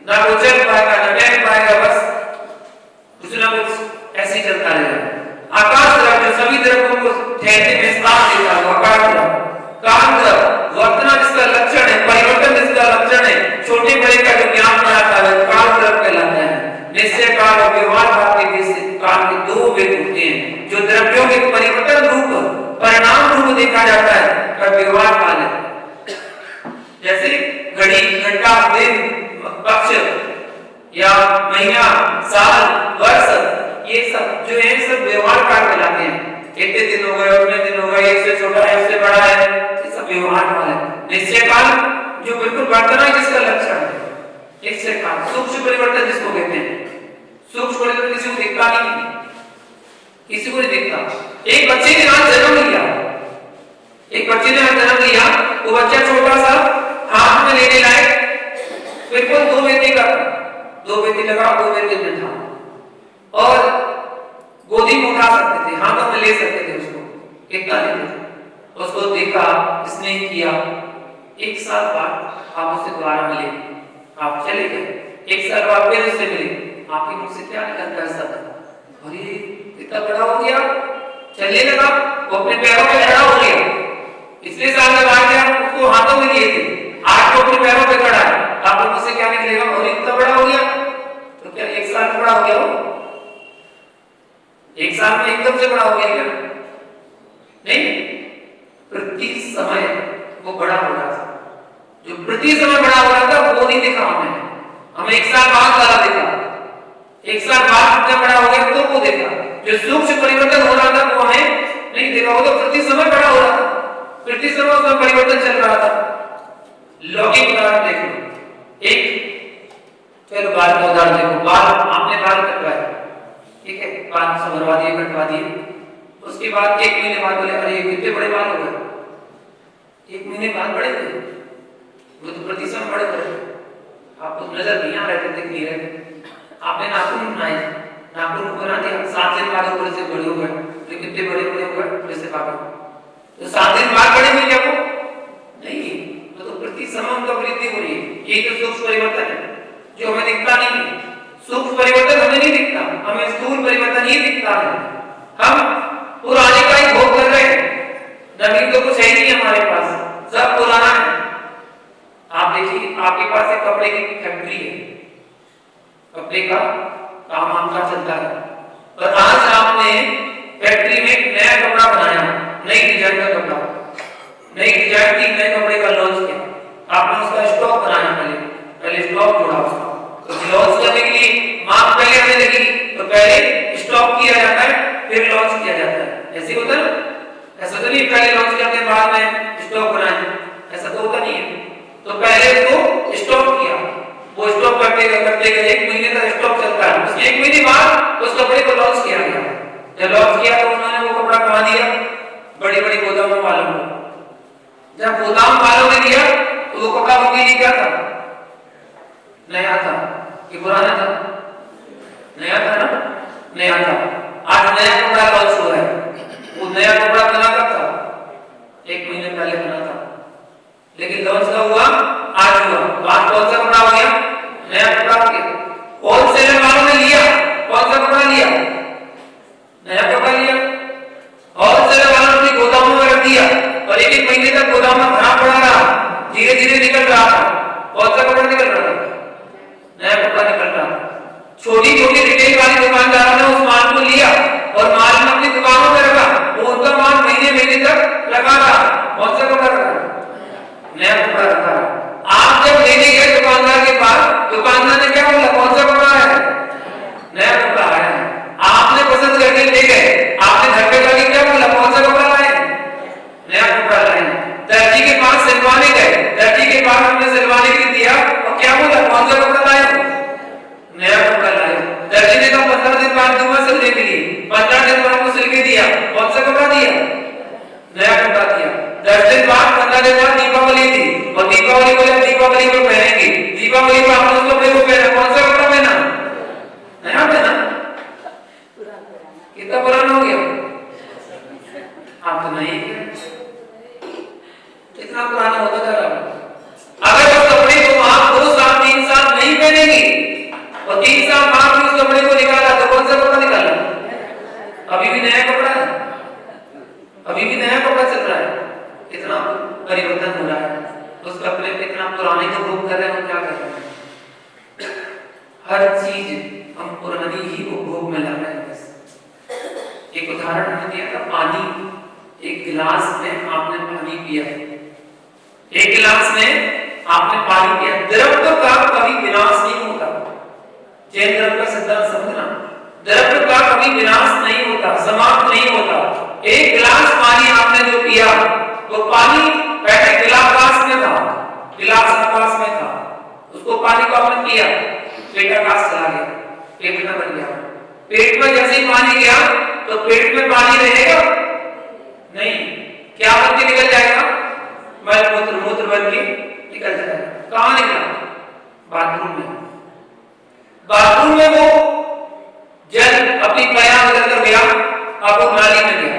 ना वो चल पाएगा, ना बैठ पाएगा, बस कुछ ना कुछ ऐसे ही चलता रहेगा। आकाश द्रव जो सभी द्रव्यों को ठहरने में स्थान देता है, आकाश द्रव। काल द्रव वर्तना जिसका लक्षण है, परिवर्तन जिसका लक्षण है, छोटे बड़े का जो ज्ञान कराता है, काल द्रव कहलाता है। निश्चय काल और व्यवहार काल के दो भेद होते हैं, जो द्रव्यों के परिवर्तन रूप परिणाम रूप देखा जाता है, और व्यवहार काल है। जैसे घड़ी, घंटा, दिन, पक्ष या महीना, साल, वर्ष, ये सब जो है सब व्यवहार काल कहलाते हैं। इतने दिन हो गए, उतने दिन हो गए, एक से छोटा है, उससे बड़ा है, ये सब व्यवहार काल है। निश्चय काल जो बिल्कुल वर्तना है, जिसका लक्षण है, निश्चय काल। सूक्ष्म परिवर्तन जिसको कहते हैं, सूक्ष्म परिवर्तन किसी को दिखता नहीं, किसी को नहीं दिखता। एक बच्चे ने आज जन्म लिया, एक बच्चे ने आज जन्म लिया, वो बच्चा छोटा सा, हाथ में लेने लायक, बिल्कुल दो व्यक्ति लगा, दो व्यक्ति में था, और गोदी में उठा सकते थे, हाथों में ले सकते थे उसको, कितना लेते थे। उसको देखा, स्नेह किया, एक साल बाद आप उससे दोबारा मिले, आप चले गए, एक साल बाद फिर उससे मिले, आपके मुख से क्या निकलता है शब्द, अरे इतना बड़ा हो गया, चलने लगा, वो अपने पैरों पे खड़ा हो गया। इसलिए साल में बाद में उसको हाथों में लिए थे, आज वो अपने पैरों पे खड़ा है, आप मुख से क्या निकलेगा, और इतना बड़ा हो गया, तो क्या एक साल में बड़ा हो गया वो? एक साल में एकदम से बड़ा हो गया क्या? नहीं, प्रति समय वो बड़ा हो रहा था। जो प्रति समय बड़ा हो रहा था वो नहीं देखा हमें एक साल बाद वाला देखा, एक साल बाद जब बड़ा हो गया तो वो देखा। जो सूक्ष्म परिवर्तन हो रहा था वो हमें नहीं देखा, वो तो प्रति समय बड़ा हो रहा था, प्रति समय उसमें परिवर्तन चल रहा था। लौकिक उदाहरण देखो, एक चलो बाल का उदाहरण देखो, बाल आपने बाल कटवाए, ठीक है, बाल संभरवा दिए, कटवा दिए, उसके बाद एक महीने बाद बोले अरे कितने बड़े बाल हो गए, 1 महीने बाद बड़े थे, वो तो प्रतिशत बड़े थे, आपको नजर नहीं आ रहे थे, दिख नहीं रहे थे। आपने नाखून बनाए, नाखून को बना दिया, 7 दिन बाद ऊपर से बड़े हो गए, तो कितने बड़े बड़े हो गए जैसे पापा, तो 7 दिन बाद बड़े हुए क्या वो? नहीं, वो तो प्रति समय उनका वृद्धि हो रही है। यही तो सूक्ष्म परिवर्तन है जो हमें दिखता नहीं है। सूक्ष्म परिवर्तन हमें नहीं दिखता, हमें स्थूल परिवर्तन ही दिखता है। हम पुराने का ही भोग कर रहे हैं, नवीन तो कुछ है ही नहीं हमारे पास, सब पुराना है। आप देखिए, आपके पास एक कपड़े की फैक्ट्री है, कपड़े का काम आपका चलता है, और आज आपने फैक्ट्री में एक नया कपड़ा बनाया, नई डिजाइन का कपड़ा, नई डिजाइन की नए कपड़े का लॉन्च किया, आपने उसका स्टॉक बनाया, पहले स्टॉक जोड़ा उसका, तो लॉन्च करने के लिए माप पहले हमें लगी, तो पहले स्टॉक किया जाता है फिर लॉन्च किया जाता है। ऐसे होता है? ऐसा तो नहीं पहले लॉन्च करते हैं बाद में स्टॉक बनाए, ऐसा तो होता नहीं है। तो पहले उसको स्टॉक किया, वो स्टॉक करते गए 1 महीने का स्टॉक चलता है, उसके 1 महीने बाद उस कपड़े को लॉन्च किया गया। जब लॉन्च किया तो उन्होंने वो कपड़ा कहाँ दिया? बड़ी बड़ी गोदामों वालों को। जब गोदाम वालों ने दिया तो वो कपड़ा उनके लिए क्या था? नया था कि पुराना था? नया था ना? नया था। आज नया कपड़ा लॉन्च हुआ है, वो नया कपड़ा बना कब था? 1 महीने पहले बना था, लेकिन लॉन्च कब हुआ? आज हुआ। आज कौन सा कपड़ा हो गया? नया कपड़ा हो गया। होलसेलर वालों ने लिया, कौन सा कपड़ा लिया? नया कपड़ा लिया। होलसेलर वालों ने गोदामों में रख दिया और 1-1 महीने तक गोदाम में भरा पड़ा रहा, धीरे धीरे निकल रहा था। कौन सा कपड़ा निकल रहा था? नया कपड़ा निकल रहा था। छोटी छोटी रिटेल वाली दुकानदारों ने उस माल को लिया और माल में अपनी दुकानों में रखा, वो उनका माल महीने महीने तक लगा रहा। कौन सा कपड़ा रखा? नया कपड़ा रखा। आप जब लेने गए दुकानदार के पास, दुकानदार ने क्या बोला? कौन सा कपड़ा है? नया कपड़ा है। आपने पसंद करके ले गए, आपने घर पे जाके क्या बोला? कौन सा कपड़ा लाए? नया कपड़ा लाए। दर्जी के पास सिलवाने गए, दर्जी के पास हमने सिलवाने के लिए दिया और क्या बोला? कौन सा कपड़ा लाए? नया कपड़ा लाए। दर्जी ने कहा 15 दिन बाद दूंगा सिलने के लिए, 15 दिन बाद वो सिल के दिया। कौन सा कपड़ा दिया? नया कपड़ा दिया। 10 दिन बाद 15 दिन बाद दीपावली थी और दीपावली को जब दीपावली को पहनेंगे, दीपावली को आपने उस कपड़े को पहना, कौन सा कपड़ा पहना? नया पहना। कितना पुराना हो गया? आप तो नहीं, कितना पुराना होता जा रहा है। अगर उस कपड़े को आप 2 साल 3 साल नहीं पहनेंगे और 3 साल बाद उस कपड़े को निकाला तो कौन सा कपड़ा निकाला? अभी भी नया कपड़ा है, अभी भी नया कपड़ा चल रहा है। इतना परिवर्तन हो रहा है, उस कपड़े पे इतना पुराने को भोग कर रहे हैं, हम क्या कर रहे हैं? हर चीज हम पुरानी ही उपभोग में ला रहे हैं। एक उदाहरण मैंने दिया था, पानी। एक गिलास में आपने पानी पिया, एक गिलास में आपने पानी पिया। द्रव्य का कभी विनाश नहीं होता, जैन धर्म का सिद्धांत समझना। द्रव्य का कभी विनाश नहीं होता, समाप्त नहीं होता। एक गिलास पानी आपने जो पिया, वो पानी पहले गिलास में था, गिलास आकाश में था, उसको पानी को आपने पिया, पेट आकाश चला गया, पेट में बन गया। पेट में जैसे ही पानी गया तो पेट में पानी रहेगा नहीं, क्या बन के निकल जाएगा? मल मूत्र, मूत्र बन के निकल जाएगा। कहां निकला? बाथरूम में। बाथरूम में वो जल अपनी पया बदल कर गया, अब वो नाली में गया,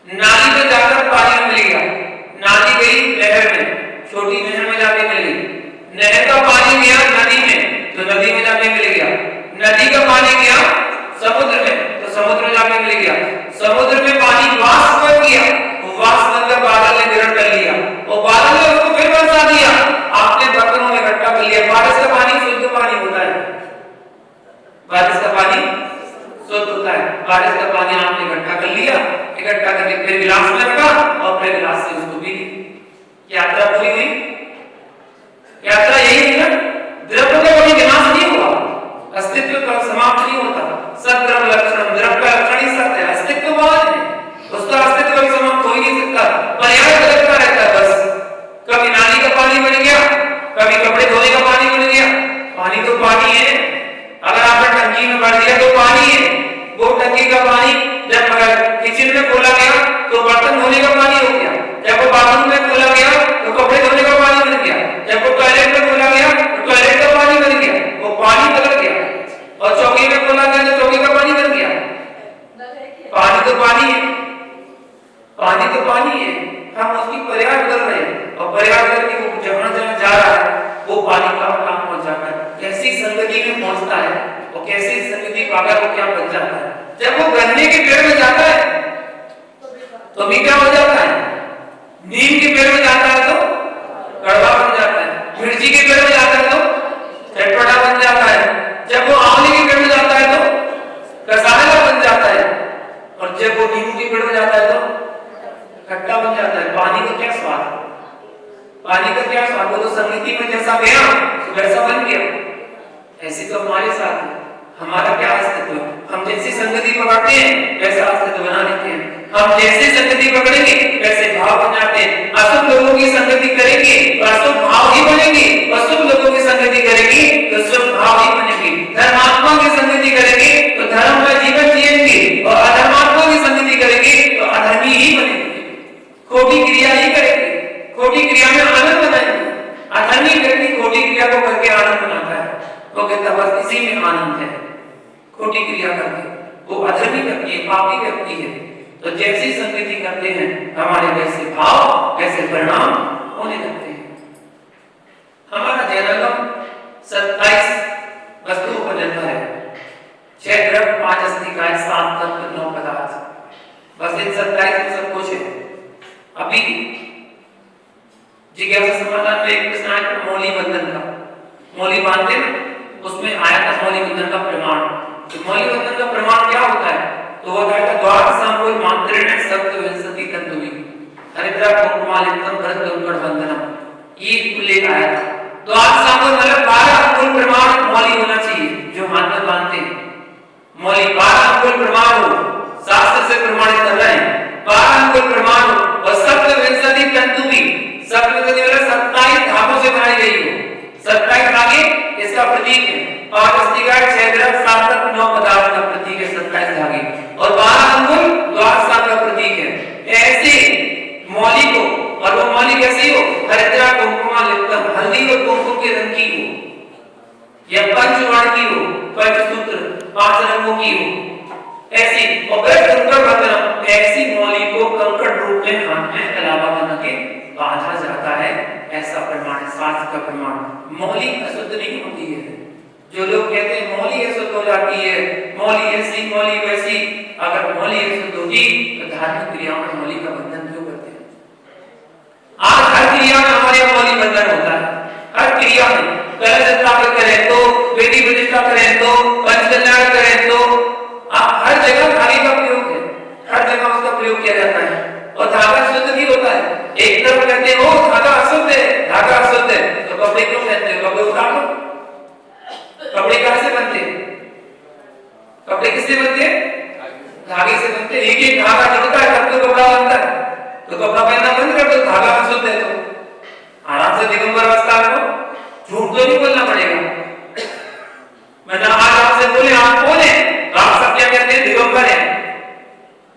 नाली में जाकर पानी में मिल गया, नाली गई नहर में, छोटी नहर में जाके मिल गई, नहर का पानी गया नदी में तो नदी में जाके मिल गया, नदी का पानी गया समुद्र में तो समुद्र में जाके मिल गया, समुद्र में पानी वाष्प बन गया, वो वाष्प बनकर बादल ने ग्रहण कर लिया और बादल ने उसको फिर बरसा दिया, आपने बर्तनों में इकट्ठा कर लिया। बारिश का पानी शुद्ध पानी होता है, बारिश का पानी शुद्ध होता है। बारिश का पानी आपने इकट्ठा कर लिया, इकट्ठा करके फिर गिलास में रखा और फिर गिलास से उसको पी ली। यात्रा पूरी हुई। यात्रा यही है ना, द्रव्य का कभी विनाश नहीं हुआ, अस्तित्व का समाप्त नहीं होता। सद्रव्य लक्षण, द्रव्य का लक्षण ही सत्य है, अस्तित्व बहुत है, उसका अस्तित्व कभी समाप्त हो ही नहीं सकता, पर्याय बदलता रहता है। बस कभी नाली का पानी बन गया, कभी कपड़े धोने का पानी बन गया। पानी तो पानी है, अगर आपने टंकी में भर दिया तो पानी है, वो टंकी का पानी जब किचन में खोला गया तो बर्तन धोने का पानी हो गया, जब पानी तो पानी है, हम उसकी पर्याय बदल रहे हैं और पर्याय बदल के वो जहाँ जहाँ जा रहा है वो पानी का काम पहुंच जाता है, कैसी संगति में पहुंचता है और कैसी संगति पाकर वो क्या बन जाता है। जब वो गन्ने के पेड़ में जाता है तो भी क्या हो जाता है, नीम के पेड़ में जाता है तो कड़वा बन जाता है, मिर्ची के पेड़ में जाता है तो चटपटा बन जाता है, जब वो आंवले के पेड़ में जाता है तो कसाला बन जाता है और जब वो नींबू के पेड़ में जाता है तो खट्टा बन जाता है। पानी का क्या स्वाद, पानी का क्या स्वाद, वो तो संगति में जैसा गया वैसा बन गया। ऐसे तो हमारे साथ है, हमारा क्या अस्तित्व, हम जैसी संगति पकड़ते हैं वैसा अस्तित्व बना लेते हैं, हम जैसे संगति पकड़ेंगे वैसे भाव बन जाते हैं। अशुभ लोगों की संगति करेंगे तो अशुभ भाव ही बनेंगे, और शुभ लोगों की संगति करेंगे तो शुभ भाव ही बनेंगे। धर्मात्मा की संगति करेंगे तो धर्म का जीवन जिएंगे और अधर्मात्मा की संगति करेंगे तो अधर्मी ही बनेंगे, खोटी क्रिया ही करेंगे, खोटी क्रिया में आनंद बनाएंगे। अधर्मी व्यक्ति खोटी क्रिया को करके आनंद बनाता है, वो कहता है बस इसी में आनंद है, खोटी क्रिया करके, वो अधर्मी व्यक्ति है, पापी व्यक्ति है। तो जैसी संगति करते हैं हमारे वैसे भाव वैसे परिणाम होने लगते हैं। हमारा जैनगम 27 वस्तुओं पर निर्भर है, 6 द्रव्य 5 अस्थिकाएं 7 तत्व 9 पदार्थ, बस इन 27 में सब कुछ है। अभी जिज्ञासा समाधान में एक प्रश्न आया था मौली बंधन का, मौली बांधते उसमें आया था मौली बंधन का प्रमाण। तो मौली बंधन का प्रमाण क्या होता है, तो वो कहता है द्वार सांगोल मात्रेण सप्त विंशति तंतुनि हरिद्रा कुंकुमालिकम भरत कंकड़ बंधनम, ये उल्लेख आया था। द्वार सांगोल मतलब 12 अंगुल प्रमाण मौली होना चाहिए जो हाथ में बांधते हैं, मौली 12 अंगुल प्रमाण हो, शास्त्र से प्रमाणित कर रहे हैं, 12 अंगुल प्रमाण हो और सप्त विंशति तंतुनि, सप्त विंशति मतलब 27 धागों से बनाई गई हो, 27 धागे इसका प्रतीक है। 5 अस्थिकाएं 6 द्रव्य 7 तत्व 9 पदार्थ का प्रतीक है 27 धागे, और 12 अंगुल द्वार सांग का प्रतीक है। ऐसे मौली को, और वो मौली कैसी हो, हरिद्रा कुंकुमालिकम, हल्दी और कुमकुम के रंग की हो या पंचवर्ण की हो, पंचसूत्र 5 रंगों की हो ऐसी, और भरत कंकड़ बंधनम, ऐसी मौली को कंकड़ रूप में हाथ में कलावा बना के बांधा जाता है, ऐसा प्रमाण है, शास्त्र का प्रमाण। मौली अशुद्ध नहीं होती है, जो लोग कहते हैं मौली अशुद्ध हो जाती है, मौली ऐसी मौली वैसी, अगर मौली अशुद्ध होती तो धार्मिक क्रियाओं में मौली का बंधन क्यों करते हैं। आज हर क्रिया में हमारे मौली बंधन होता है, हर क्रिया में कलश स्थापित करें तो, वेदी प्रतिष्ठा करें तो, पंचकल्याण करें तो, हर जगह धागे का प्रयोग है, हर जगह उसका प्रयोग किया जाता है और धागा शुद्ध भी होता है। एक तरफ कहते हो धागा अशुद्ध है, धागा अशुद्ध है, तो कपड़े क्यों पहनते हो, कपड़े उतार लो। कपड़े कहां से बनते हैं, कपड़े किससे बनते हैं, धागे से बनते हैं। एक धागा जुड़ता है तब तो कपड़ा बनता है, तो कपड़ा पहनना बंद कर दो, धागा अशुद्ध है तो आराम से दिगंबर अवस्था को झूठ तो नहीं बोलना पड़ेगा। मैं आज आपसे बोले आप कौन है, तो आप सब क्या कहते हैं, दिगंबर है।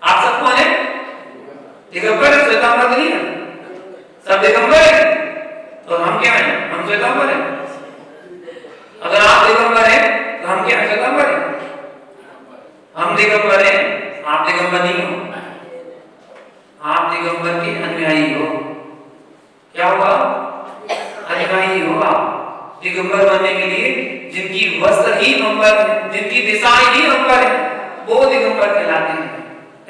आप सब कौन है, दिगंबर है, श्वेतांबर नहीं है, सब दिगंबर है, तो हम क्या हैं, हम श्वेतांबर हैं। अगर आप दिगंबर हैं तो हम क्या हैं, श्वेतांबर हैं। हम दिगंबर हैं, आप दिगंबर नहीं हो, आप दिगंबर के अनुयायी हो। क्या हुआ, अनुयायी हो आप। दिगंबर बनने के लिए जिनकी वस्त्र ही अंबर है, जिनकी दिशाएं ही अंबर है, वो दिगंबर कहलाते हैं।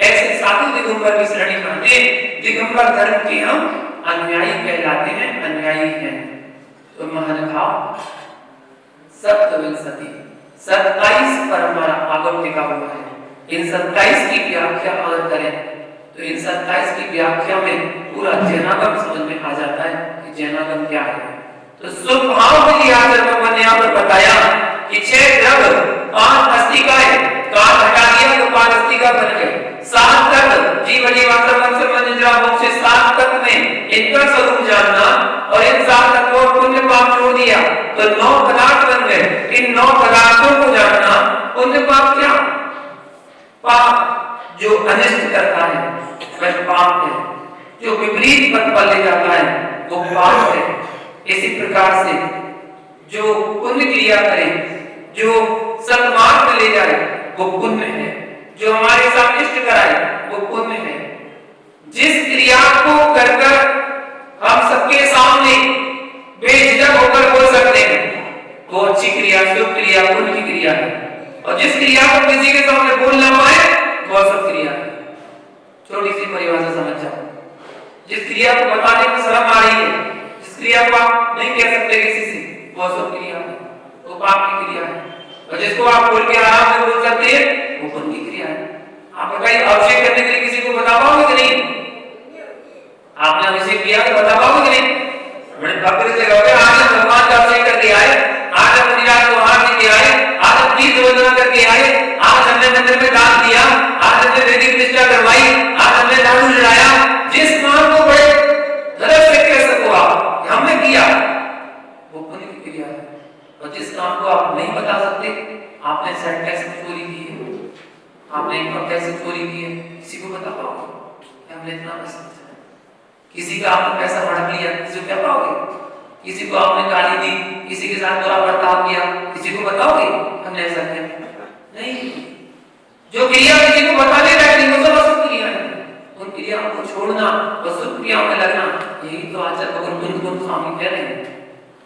ऐसे साधु दिगंबर की श्रेणी में आते हैं, दिगंबर धर्म के हम अनुयायी कहलाते हैं, अनुयायी हैं। तो महानुभाव सप्तविंशति 27 परंपरा आगम टिका हुआ है। इन 27 की व्याख्या अगर करें तो इन 27 की व्याख्या में पूरा जैनागम समझ में आ जाता है कि जैनागम क्या है। तो स्वभाव में यहाँ पर बताया कि 6 द्रव्य 5 अस्थिकाएं, काल हटा दिया तो 5 अस्थिका बन गए। 7 तत्व जीव जीवात्मा मन से मन इंद्रिय मोक्ष, 7 तत्व में इनका स्वरूप जानना और इन 7 तत्वों को पुण्य पाप जोड़ दिया तो 9 पदार्थ बन गए। इन 9 पदार्थों को जानना, पुण्य पाप क्या, पाप जो अनिष्ट करता है वह पाप है, जो विपरीत पथ पर ले जाता है वो पाप है। इसी प्रकार से जो पुण्य क्रिया करे, जो सन्मार्ग में ले जाए वो पुण्य है, जो हमारे साथ इष्ट कराए वो पुण्य है। जिस क्रिया को किसी के सामने बोल ना पाए वो सब क्रिया है। छोटी सी परिभाषा समझ जाओ। जिस क्रिया को बताने में शर्म आ रही है, जिस क्रिया को आप नहीं कह सकते किसी से, वो सब क्रिया है, वो पाप की क्रिया है। और जिसको आप बोल के आराम से बोल सकते हैं वो पुण्य की क्रिया है। आप कहीं अभिषेक करने के लिए किसी को बता पाओगे कि नहीं? आपने अभिषेक किया तो बता पाओगे कि नहीं? बड़े भक्ति से कहोगे आज हम भगवान का अभिषेक करके आए, आज हम निराज को हार देके आए, आज हम तीर्थ वंदना करके आए, आज हमने मंदिर में दान दिया, आज हमने वेदी प्रतिष्ठा करवाई, आज हमने लाडू चढ़ाया। जिस काम को बड़े धर्म से कह सको आप हमने किया वो पुण्य की क्रिया है। और जिस काम को आप नहीं बता सकते, आपने शर्ट कैसे चोरी की है, आपने इनकम कैसे चोरी की है, किसी को बता पाओगे? हमने इतना पैसा, किसी का आपने पैसा हड़प लिया, किसी को क्या पाओगे? किसी को आपने गाली दी, किसी के साथ बुरा बर्ताव किया, किसी को बताओगे हमने ऐसा किया? नहीं। जो क्रिया किसी को बताने लायक नहीं, वो सब अशुभ क्रिया है। उन क्रियाओं को छोड़ना और शुभ क्रियाओं में लगना, यही तो आचार्य भगवान कुंद स्वामी कह रहे हैं।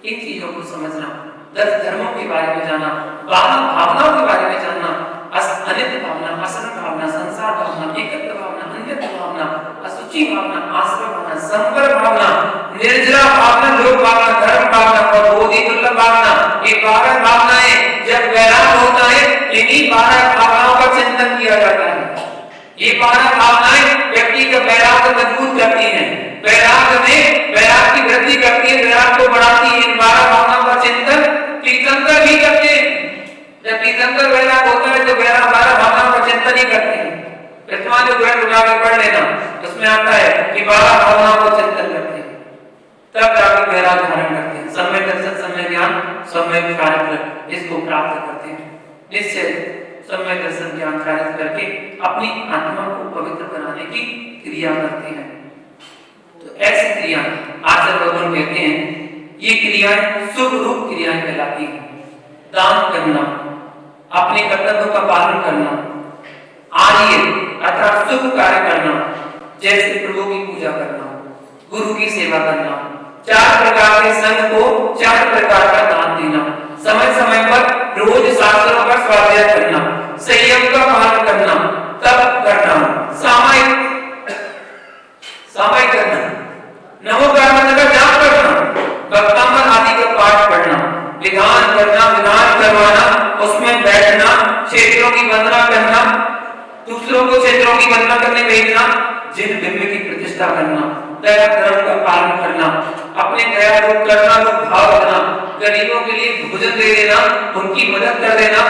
इन चीजों को समझना, 10 धर्मों के बारे में जाना, 12 भावनाओं के बारे में जानना, अनित्य भावना, असंग भावना, संसार भावना, एकत्व भावना, अन्यत्व भावना, असुचि भावना, आश्रय भावना, संवर भावना, निर्जरा भावना, लोक भावना, धर्म भावना और बोधि दुर्लभ भावना, ये 12 भावनाएं जब वैराग होता है, इन्हीं 12 भावनाओं का चिंतन किया जाता है। ये 12 भावनाएं व्यक्ति का वैराग मजबूत करती हैं, वैराग की वृद्धि करती है, वैराग को बढ़ाती है। इन 12 भावनाओं का चिंतन तीर्थंकर भी करते हैं। जब तीर्थंकर वैराग होता है तो 12 भावनाओं का चिंतन ही करते हैं। प्रथमा जो ग्रंथ उठा के पढ़ लेना, उसमें आता है कि 12 भावनाओं को चिंतन करते हैं, तब जाकर वैराग धारण करते हैं। सम्यक दर्शन, सम्यक ज्ञान, सम्यक कार्यक्रम इसको प्राप्त करते हैं। निश्चय सम्यक दर्शन ज्ञान कार्य करके अपनी आत्मा को पवित्र बनाने की क्रिया करते हैं। तो ऐसी क्रिया आचार्य भगवान कहते हैं, ये क्रियाएं शुभ रूप क्रियाएं कहलाती हैं। दान करना, अपने कर्तव्यों का पालन करना, आर्य अर्थात शुभ कार्य करना, जैसे प्रभु की पूजा करना, गुरु की सेवा करना, 4 प्रकार के संघ को 4 प्रकार का दान देना, समय समय पर रोज शास्त्रों का स्वाध्याय करना, संयम का पालन करना, तप करना, सामायिक करना, नमोकार मंत्र का जाप करना, भक्तामृत आदि का पाठ पढ़ना, विधान करना, विधान करवाना, उसमें बैठना, क्षेत्रों की वंदना करना, दूसरों को क्षेत्रों की वंदना करने भेजना, जिन बिंब की प्रतिष्ठा करना, दया धर्म का पालन करना, अपने दया रूप करना, रूप भाव रखना, गरीबों के लिए भोजन दे देना, उनकी मदद कर देना,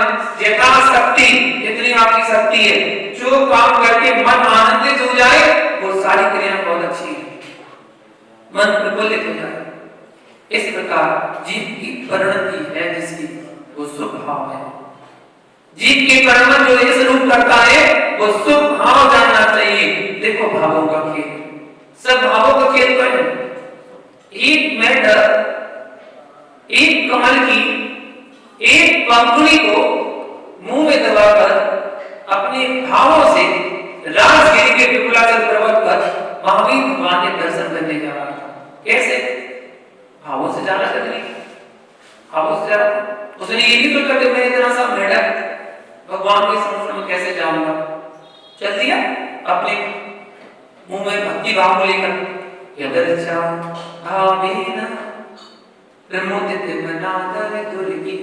यथाशक्ति जितनी आपकी शक्ति है, जो काम करके मन आनंदित हो जाए वो सारी क्रियाएं बहुत अच्छी है, मन प्रफुल्लित हो जाए। इस प्रकार जीव की परिणति है जिसकी, वो शुभ भाव है। जीव के कर्म जो इस रूप करता है वो शुभ भाव जानना चाहिए। देखो भावों का खेल, सब भावों का खेल पर है। एक मेंढक एक कमल की एक पंखुड़ी को मुंह में दबाकर अपने भावों से राजगिरी के विपुलाचल पर्वत पर महावीर भगवान के दर्शन करने जा रहा था। कैसे? भावों से जाना करने, भावों से जाना। उसने ये नहीं सोचा कि मैं इतना सा मेंढक भगवान के समुद्र में कैसे जाऊंगा, चल दिया अपने मुंह में भक्ति भाव को लेकर। यदर्चा भावेन प्रमुदित मनादर दुर्गी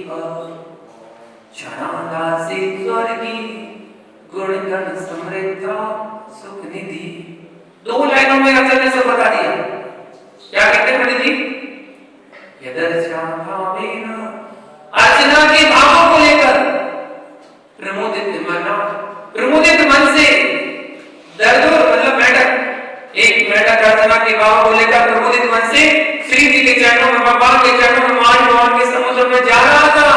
क्षणादासी स्वर्गी गुणगण समृद्धा सुख निधि। 2 लाइनों में आचार्य ने सब बता दिया। क्या कहते हैं पंडित जी? यदर्चा भावेन, अर्चना के भावों को लेकर, प्रमुदित मन से, दर्द मतलब मेंढक, एक मेंढक अर्चना के भाव को लेकर प्रमुदित मन से श्री जी के चरणों में, भगवान के चरणों में, भगवान के समुद्र में जा रहा था।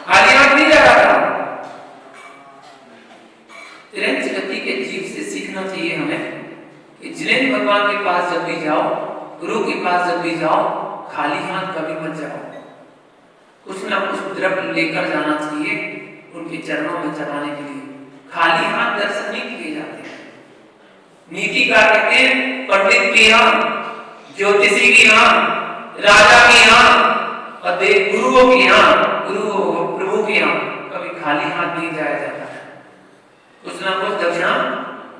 खाली हाथ नहीं जा रहा था। तिरंज गति के जीव से सीखना चाहिए हमें कि जिन्हें भगवान के पास जब भी जाओ, गुरु के पास जब भी जाओ, खाली हाथ कभी मत जाओ। कुछ ना कुछ द्रव्य लेकर जाना चाहिए उनके चरणों में चढ़ाने के लिए। खाली हाथ दर्शन नहीं किए जाते। नीतिकार कहते हैं पंडित के यहाँ, ज्योतिषी के यहाँ, राजा के यहाँ और गुरुओं के यहाँ, गुरु प्रभु के यहाँ कभी खाली हाथ नहीं जाया जाता है, कुछ ना कुछ दक्षिणा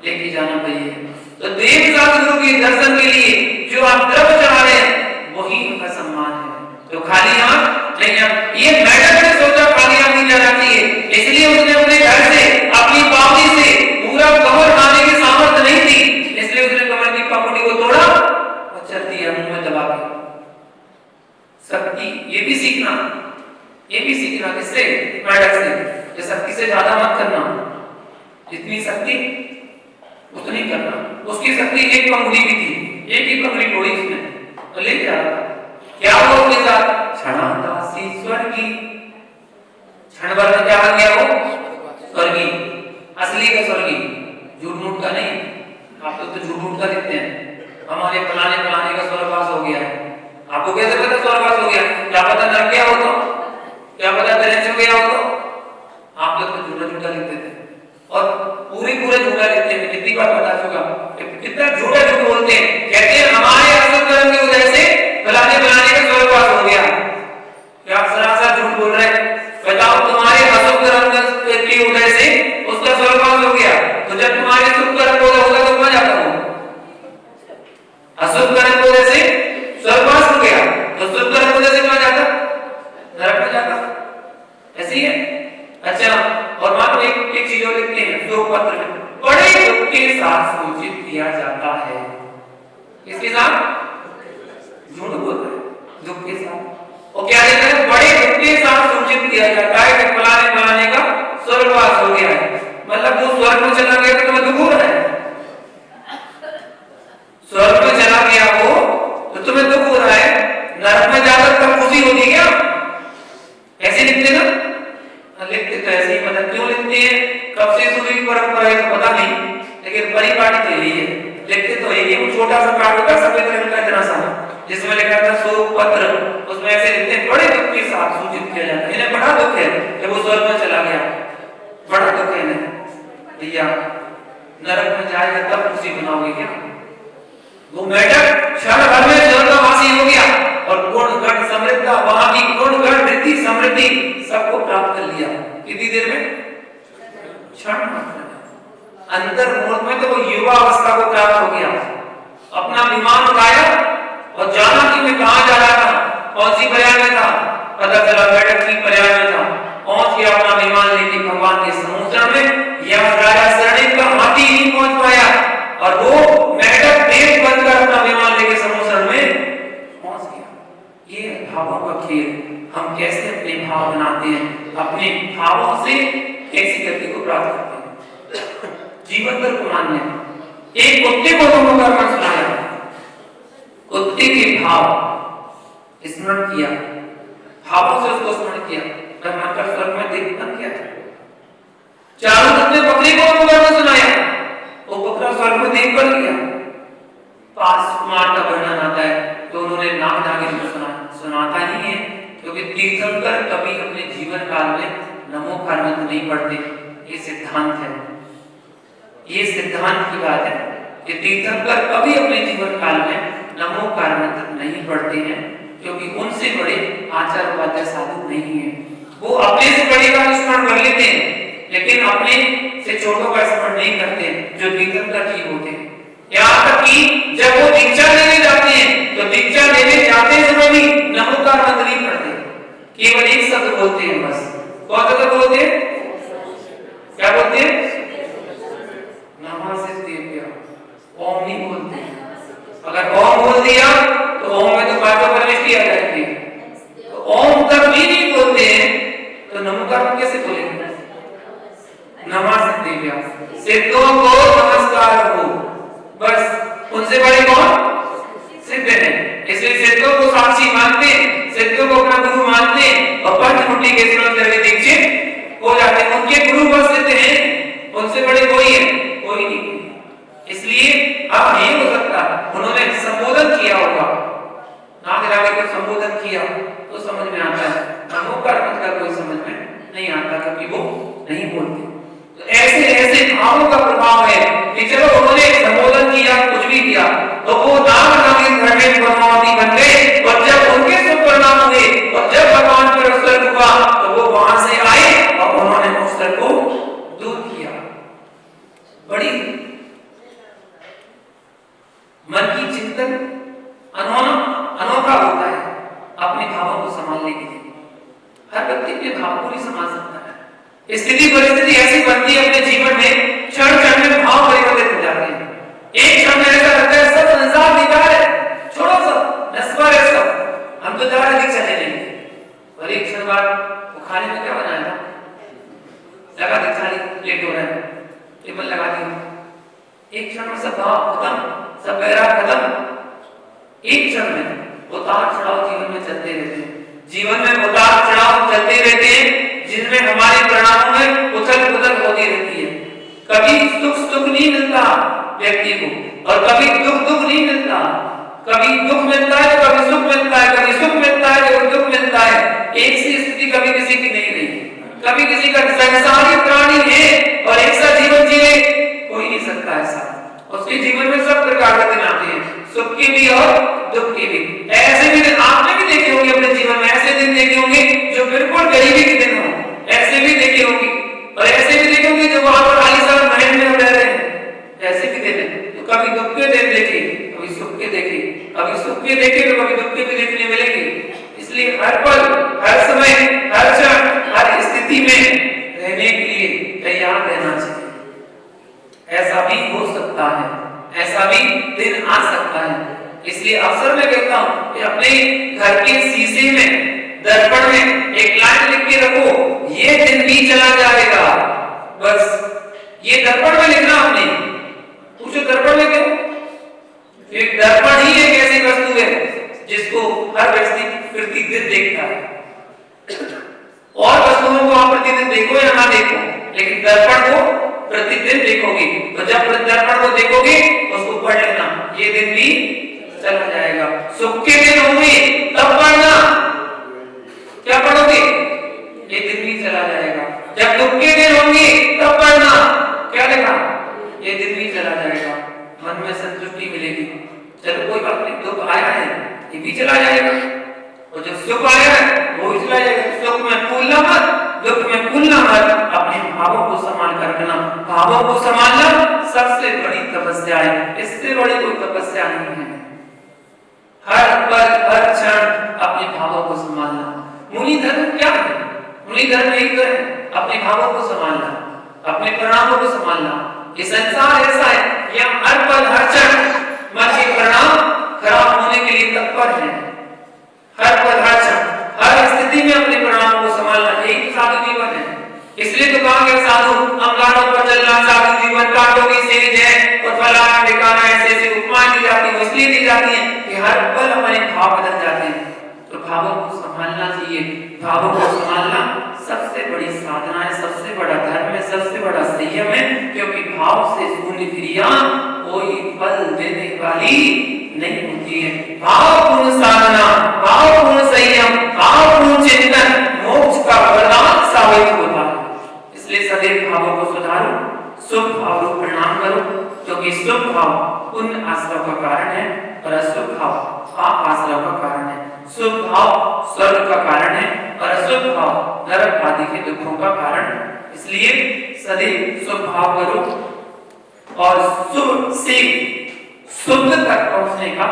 लेके जाना चाहिए। तो देव सदगुरु के दर्शन के लिए जो आप द्रव्य चढ़ा रहे हैं वही उनका सम्मान है। तो खाली हाथ नहीं, ये मैडम ने सोचा खाली हाथ नहीं जाना चाहिए, इसलिए उसने अपने घर से अपनी बावली से पूरा कमर खाने की सामर्थ्य नहीं थी, इसलिए उसने कमर की पकड़ी को तोड़ा और चल दिया मुंह में दबा के। शक्ति ये भी सीखना किससे? मैडम से। ये शक्ति से ज्यादा मत करना, जितनी शक्ति उतनी करना। उसकी शक्ति एक पंगुड़ी की थी, एक ही पंगुड़ी तोड़ी उसने तो ले जा रहा था। क्या हुआ उसके साथ? क्षणादासी स्वर्गी, क्षण भर में क्या बन गया वो? स्वर्गी, असली का स्वर्गी, झूठ मूठ का नहीं। आप लोग तो झूठ मूठ का दिखते हैं, हमारे फलाने का स्वर्गवास हो गया है। आपको कैसे पता स्वर्गवास हो गया? क्या पता नरक गया हो तो, क्या पता नरक हो गया हो तो? आप लोग तो झूठा लिखते थे और पूरे झूठा लिखते हैं। कितनी बार बता चुका, कितना झूठ बोलते हैं। कहते हैं हमारे अशुभ कर्म की वजह से फलाने का स्वर्गवास हो गया। क्या आप सरासर झूठ बोल रहे हैं? बताओ, तुम्हारे अशुभ कर्म की वजह से उसका स्वर्गवास हो गया, तो जब तुम्हारे शुभ कर्म पूरा होगा तो कहां जाता हो? अशुभ कर्म की वजह से स्वर्गवास हो गया, तो शुभ कर्म की वजह से कहां जाता? नरक में जाता। ऐसी है। अच्छा, और मानो एक चीज और लिखते हैं जो पत्र में बड़े दुख के साथ सूचित किया जाता है। किसके साथ? झूठ बोल रहे हैं, दुख के साथ। और क्या लिखा है? बड़े दुख के साथ सूचित किया जाता है कि फलाने का स्वर्गवास हो गया है। मतलब वो स्वर्ग में चला गया तो तुम्हें दुख हो रहा है? स्वर्ग में चला गया वो तो तुम्हें दुख हो रहा है, नरक में जाकर तब खुशी होती क्या? ऐसे लिखते ना? लिखते तो ऐसे ही, मतलब क्यों लिखते हैं, कब से शुरू की परंपरा है तो पता नहीं, लेकिन परिपाटी तो यही है। लिखते तो यही है। वो छोटा सा कार्ड होता है सफेद रंग का इतना सा, जिसमें लिखा था शोक पत्र, उसमें ऐसे लिखते हैं बड़े दुख के साथ सूचित किया जाता है। इन्हें बड़ा दुख है कि वो स्वर्ग में चला गया, बड़ा दुख है इन्हें। भैया नरक में जाएगा तब खुशी मनाओगे क्या? वो मेढक क्षण भर में स्वर्गवासी हो गया और गुण गण समृद्ध, वहां की गुण गण वृद्धि समृद्धि सबको प्राप्त कर लिया। कितनी देर में? क्षण मात्र में। अंतर मुहूर्त में तो वो युवा अवस्था को प्राप्त हो गया। अपना विमान उठाया और जाना कि मैं कहां जा रहा था, कौन सी प्रयाग में था, पता चला मेढक की प्रयाग में था। पहुंच गया अपना विमान लेके भगवान के समुद्र में। यह राजा शरणिक का हाथी नहीं पहुंच पाया और वो मेढक देव बनकर अपना विमान लेके समुद्र में पहुंच गया। ये भावों का खेल। हम कैसे अपने भाव बनाते हैं, अपने भावों से कैसी गति को प्राप्त करते हैं। जीवन भर को मान्य एक कुत्ते को दोनों का मन सुनाया, कुत्ते के भाव स्मरण किया, भावों से उसको स्मरण किया, मैं मकर स्वर्ग में देखता किया। चारों ने बकरी को दोनों सुनाया, वो बकरा स्वर्ग में देख कर लिया। पांच कुमार का वर्णन आता है तो उन्होंने नाग नागिन को सुनाता ही है, क्योंकि तीर्थंकर कभी अपने जीवन काल में नमोकार मंत्र नहीं पढ़ते। ये सिद्धांत है, ये सिद्धांत की बात है कि तीर्थंकर कभी अपने जीवन काल में नमोकार मंत्र नहीं पढ़ते हैं, क्योंकि उनसे बड़े आचार्य उपाध्याय साधु नहीं है। वो अपने से बड़े का स्मरण कर लेते हैं, लेकिन अपने से छोटों का स्मरण नहीं करते, जो तीर्थंकर जी होते हैं। यहाँ तक कि जब वो दीक्षा लेने जाते हैं तो दीक्षा लेने जाते समय भी नमोकार मंत्र नहीं पढ़ते, केवल एक शब्द बोलते हैं बस। कौन सा शब्द बोलते हैं? क्या बोलते हैं? नमः शिवाय। ओम नहीं बोलते। अगर ओम बोल दिया तो ओम में तो पांचों प्रविष्टि आ जाती है, तो ओम तक भी नहीं बोलते हैं तो नमोकार कैसे बोलेंगे? नमः शिवाय। सिद्धों को नमस्कार हो, बस। उनसे बड़े कौन? सिद्ध है। इसलिए सिद्धों को साक्षी मानते, सिद्धों को अपना गुरु मानते और पंचमुट्ठी के स्मरण करके दीक्षित हो जाते हैं। उनके गुरु बस सिद्ध हैं, उनसे बड़े कोई है? कोई नहीं। इसलिए अब नहीं हो सकता। उन्होंने संबोधन किया होगा, नाग नागिन को संबोधन किया तो समझ में आता है, नमोकार मंत्र का कोई समझ में नहीं आता क्योंकि वो नहीं बोलते। तो ऐसे ऐसे भावों का प्रभाव है कि चलो उन्होंने संबोधन किया, कुछ भी किया, तो वो नाग नागिन घटे परमावती बन गए। और जब उनके शुभ परिणाम हुए और जब भगवान पर असर हुआ तो वो वहां से आए और उन्होंने मन की चिंतन अनोखा होता है अपने भावों को संभालने के लिए। हर व्यक्ति अपने भाव को नहीं संभाल सकता है। स्थिति परिस्थिति ऐसी बनती है अपने जीवन में, क्षण क्षण में भाव परिवर्तित हो जाते हैं। एक क्षण में ऐसा लगता है सब संसार बेकार है, छोड़ो सब, नस्वर है सब, हम तो जा रहे दीक्षा लेने के। और एक क्षण बाद वो खाने में क्या बनाया था, लगा दीक्षा लेट हो रहा है, टेबल लगा दिया, एक क्षण में सब भाव खत्म, सब गहरा खत्म। एक क्षण में उतार चढ़ाव जीवन में चलते रहते हैं, जीवन में उतार चढ़ाव चलते रहते हैं, जिनमें हमारे परिणामों में उथल पुथल होती रहती है। कभी सुख नहीं मिलता व्यक्ति को, और कभी दुख नहीं मिलता। कभी दुख मिलता है, कभी सुख मिलता है, कभी सुख मिलता है, कभी दुख मिलता है। एक सी स्थिति कभी किसी की नहीं रही। कभी किसी का संसारी प्राणी है और एक सा जीवन जिए, कोई नहीं सकता ऐसा। उसके जीवन में सब प्रकार के दिन आते हैं, सुख के भी और दुख के भी। ऐसे भी दिन आपने भी देखे होंगे अपने जीवन में, ऐसे दिन देखे होंगे जो बिल्कुल गरीबी के दिन हो, ऐसे भी देखे होंगे, और ऐसे भी देखे होंगे जो वहां पर आलीशान महल में रह रहे हैं, ऐसे भी देखे। तो कभी दुख के दिन देखे, कभी सुख के देखे, कभी सुख के देखे तो कभी दुख के भी देखने मिलेंगे। इसलिए हर पल, हर समय, हर क्षण, हर स्थिति में रहने के लिए तैयार रहना चाहिए। ऐसा भी हो सकता है, ऐसा भी दिन आ सकता है। इसलिए अक्सर मैं कहता हूं कि अपने घर के शीशे में, दर्पण में एक लाइन लिख के रखो, ये दिन भी चला जाएगा। बस ये दर्पण में लिखना आपने। पूछो दर्पण में क्यों? एक दर्पण ही एक ऐसी वस्तु है जिसको हर व्यक्ति प्रतिदिन देखता है। और वस्तुओं को आप प्रतिदिन देखो या ना देखो, लेकिन दर्पण को प्रतिदिन देखोगे। तो जब दर्पण को देखोगे उसको पढ़ लेना, ये दिन भी चला जाएगा। सुख के दिन होंगे तब पढ़ना, क्या पढ़ोगे? ये दिन भी चला जाएगा। जब दुख के दिन होंगे तब पढ़ना, क्या लिखा? ये दिन भी चला जाएगा। मन में संतुष्टि मिलेगी। चलो कोई बात नहीं, दुख आया है ये भी चला जाएगा, और जो सुख आया है वो भी चला जाएगा। सुख में फूलना मत, दुख में फूलना मत, अपने भावों को संभाल कर रखना। भावों को संभालना सबसे बड़ी तपस्या है, इससे बड़ी कोई तपस्या नहीं है। हर पल, हर क्षण अपने भावों को संभालना। मुनि धर्म क्या है? मुनि धर्म यही तो है, अपने भावों को संभालना, अपने परिणामों को संभालना। ये संसार ऐसा है, यह हर पल, हर क्षण मन के परिणाम खराब होने के लिए तत्पर है। हर पल, हर क्षण, हर स्थिति में अपने परिणामों को संभालना, यही तो साधु जीवन है। इसलिए तो कहा गया साधु अंगारों पर चलना साधु जीवन, कांटों की सेज है और फलाना ठिकाना, ऐसे उपमा दी जाती है। इसलिए दी जाती है कि हर पल हमारे भाव बदल जाते हैं। तो भावों को संभालना चाहिए। भावों को संभालना सबसे बड़ी साधना है, सबसे बड़ा धर्म है, सबसे बड़ा संयम है, क्योंकि भाव से शून्य क्रिया कोई फल देने वाली नहीं होती है। भावपूर्ण साधना, भावपूर्ण संयम, भावपूर्ण चिंतन मोक्ष का वरदान साबित होता है। इसलिए सदैव भावों को सुधारो, शुभ भाव को प्रणाम करो, क्योंकि शुभ भाव पुण्य आश्रय का कारण है और अशुभ भाव पाप आश्रय का कारण है। शुभ भाव स्वर्ग का कारण है और अशुभ भाव नरक आदि के दुखों का कारण है। इसलिए सदैव शुभ भाव करो और शुभ से शुद्ध तक पहुंचने का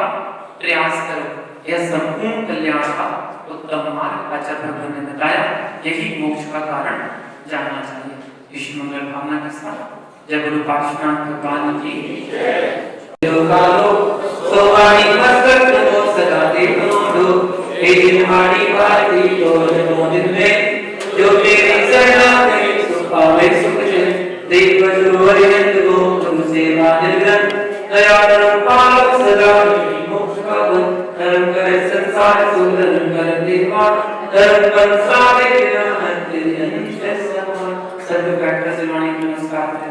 प्रयास करो। यह संपूर्ण कल्याण का उत्तम मार्ग आचार्य भगवान ने बताया, यही मोक्ष का कारण जानना चाहिए। विष्णु मंगल भावना के साथ जय गुरु पार्श्वनाथ भगवान की जय। सोवाणी मस्तक नमो सदा देखो दो, हे जिन्हारी बाती तो नमो दिन में, जो मेरी शरणा में सुख पावे सुख जन, देव जो हरिनंद गो तुम सेवा निर्गन, दया धर्म पालक सदा मोक्ष का गुण, धर्म करे संसार सुख धर्म कर देवा, धर्म पर साधे ज्ञान तेरे अंश समान। सर्व बैठकर श्रीवाणी नमस्कार।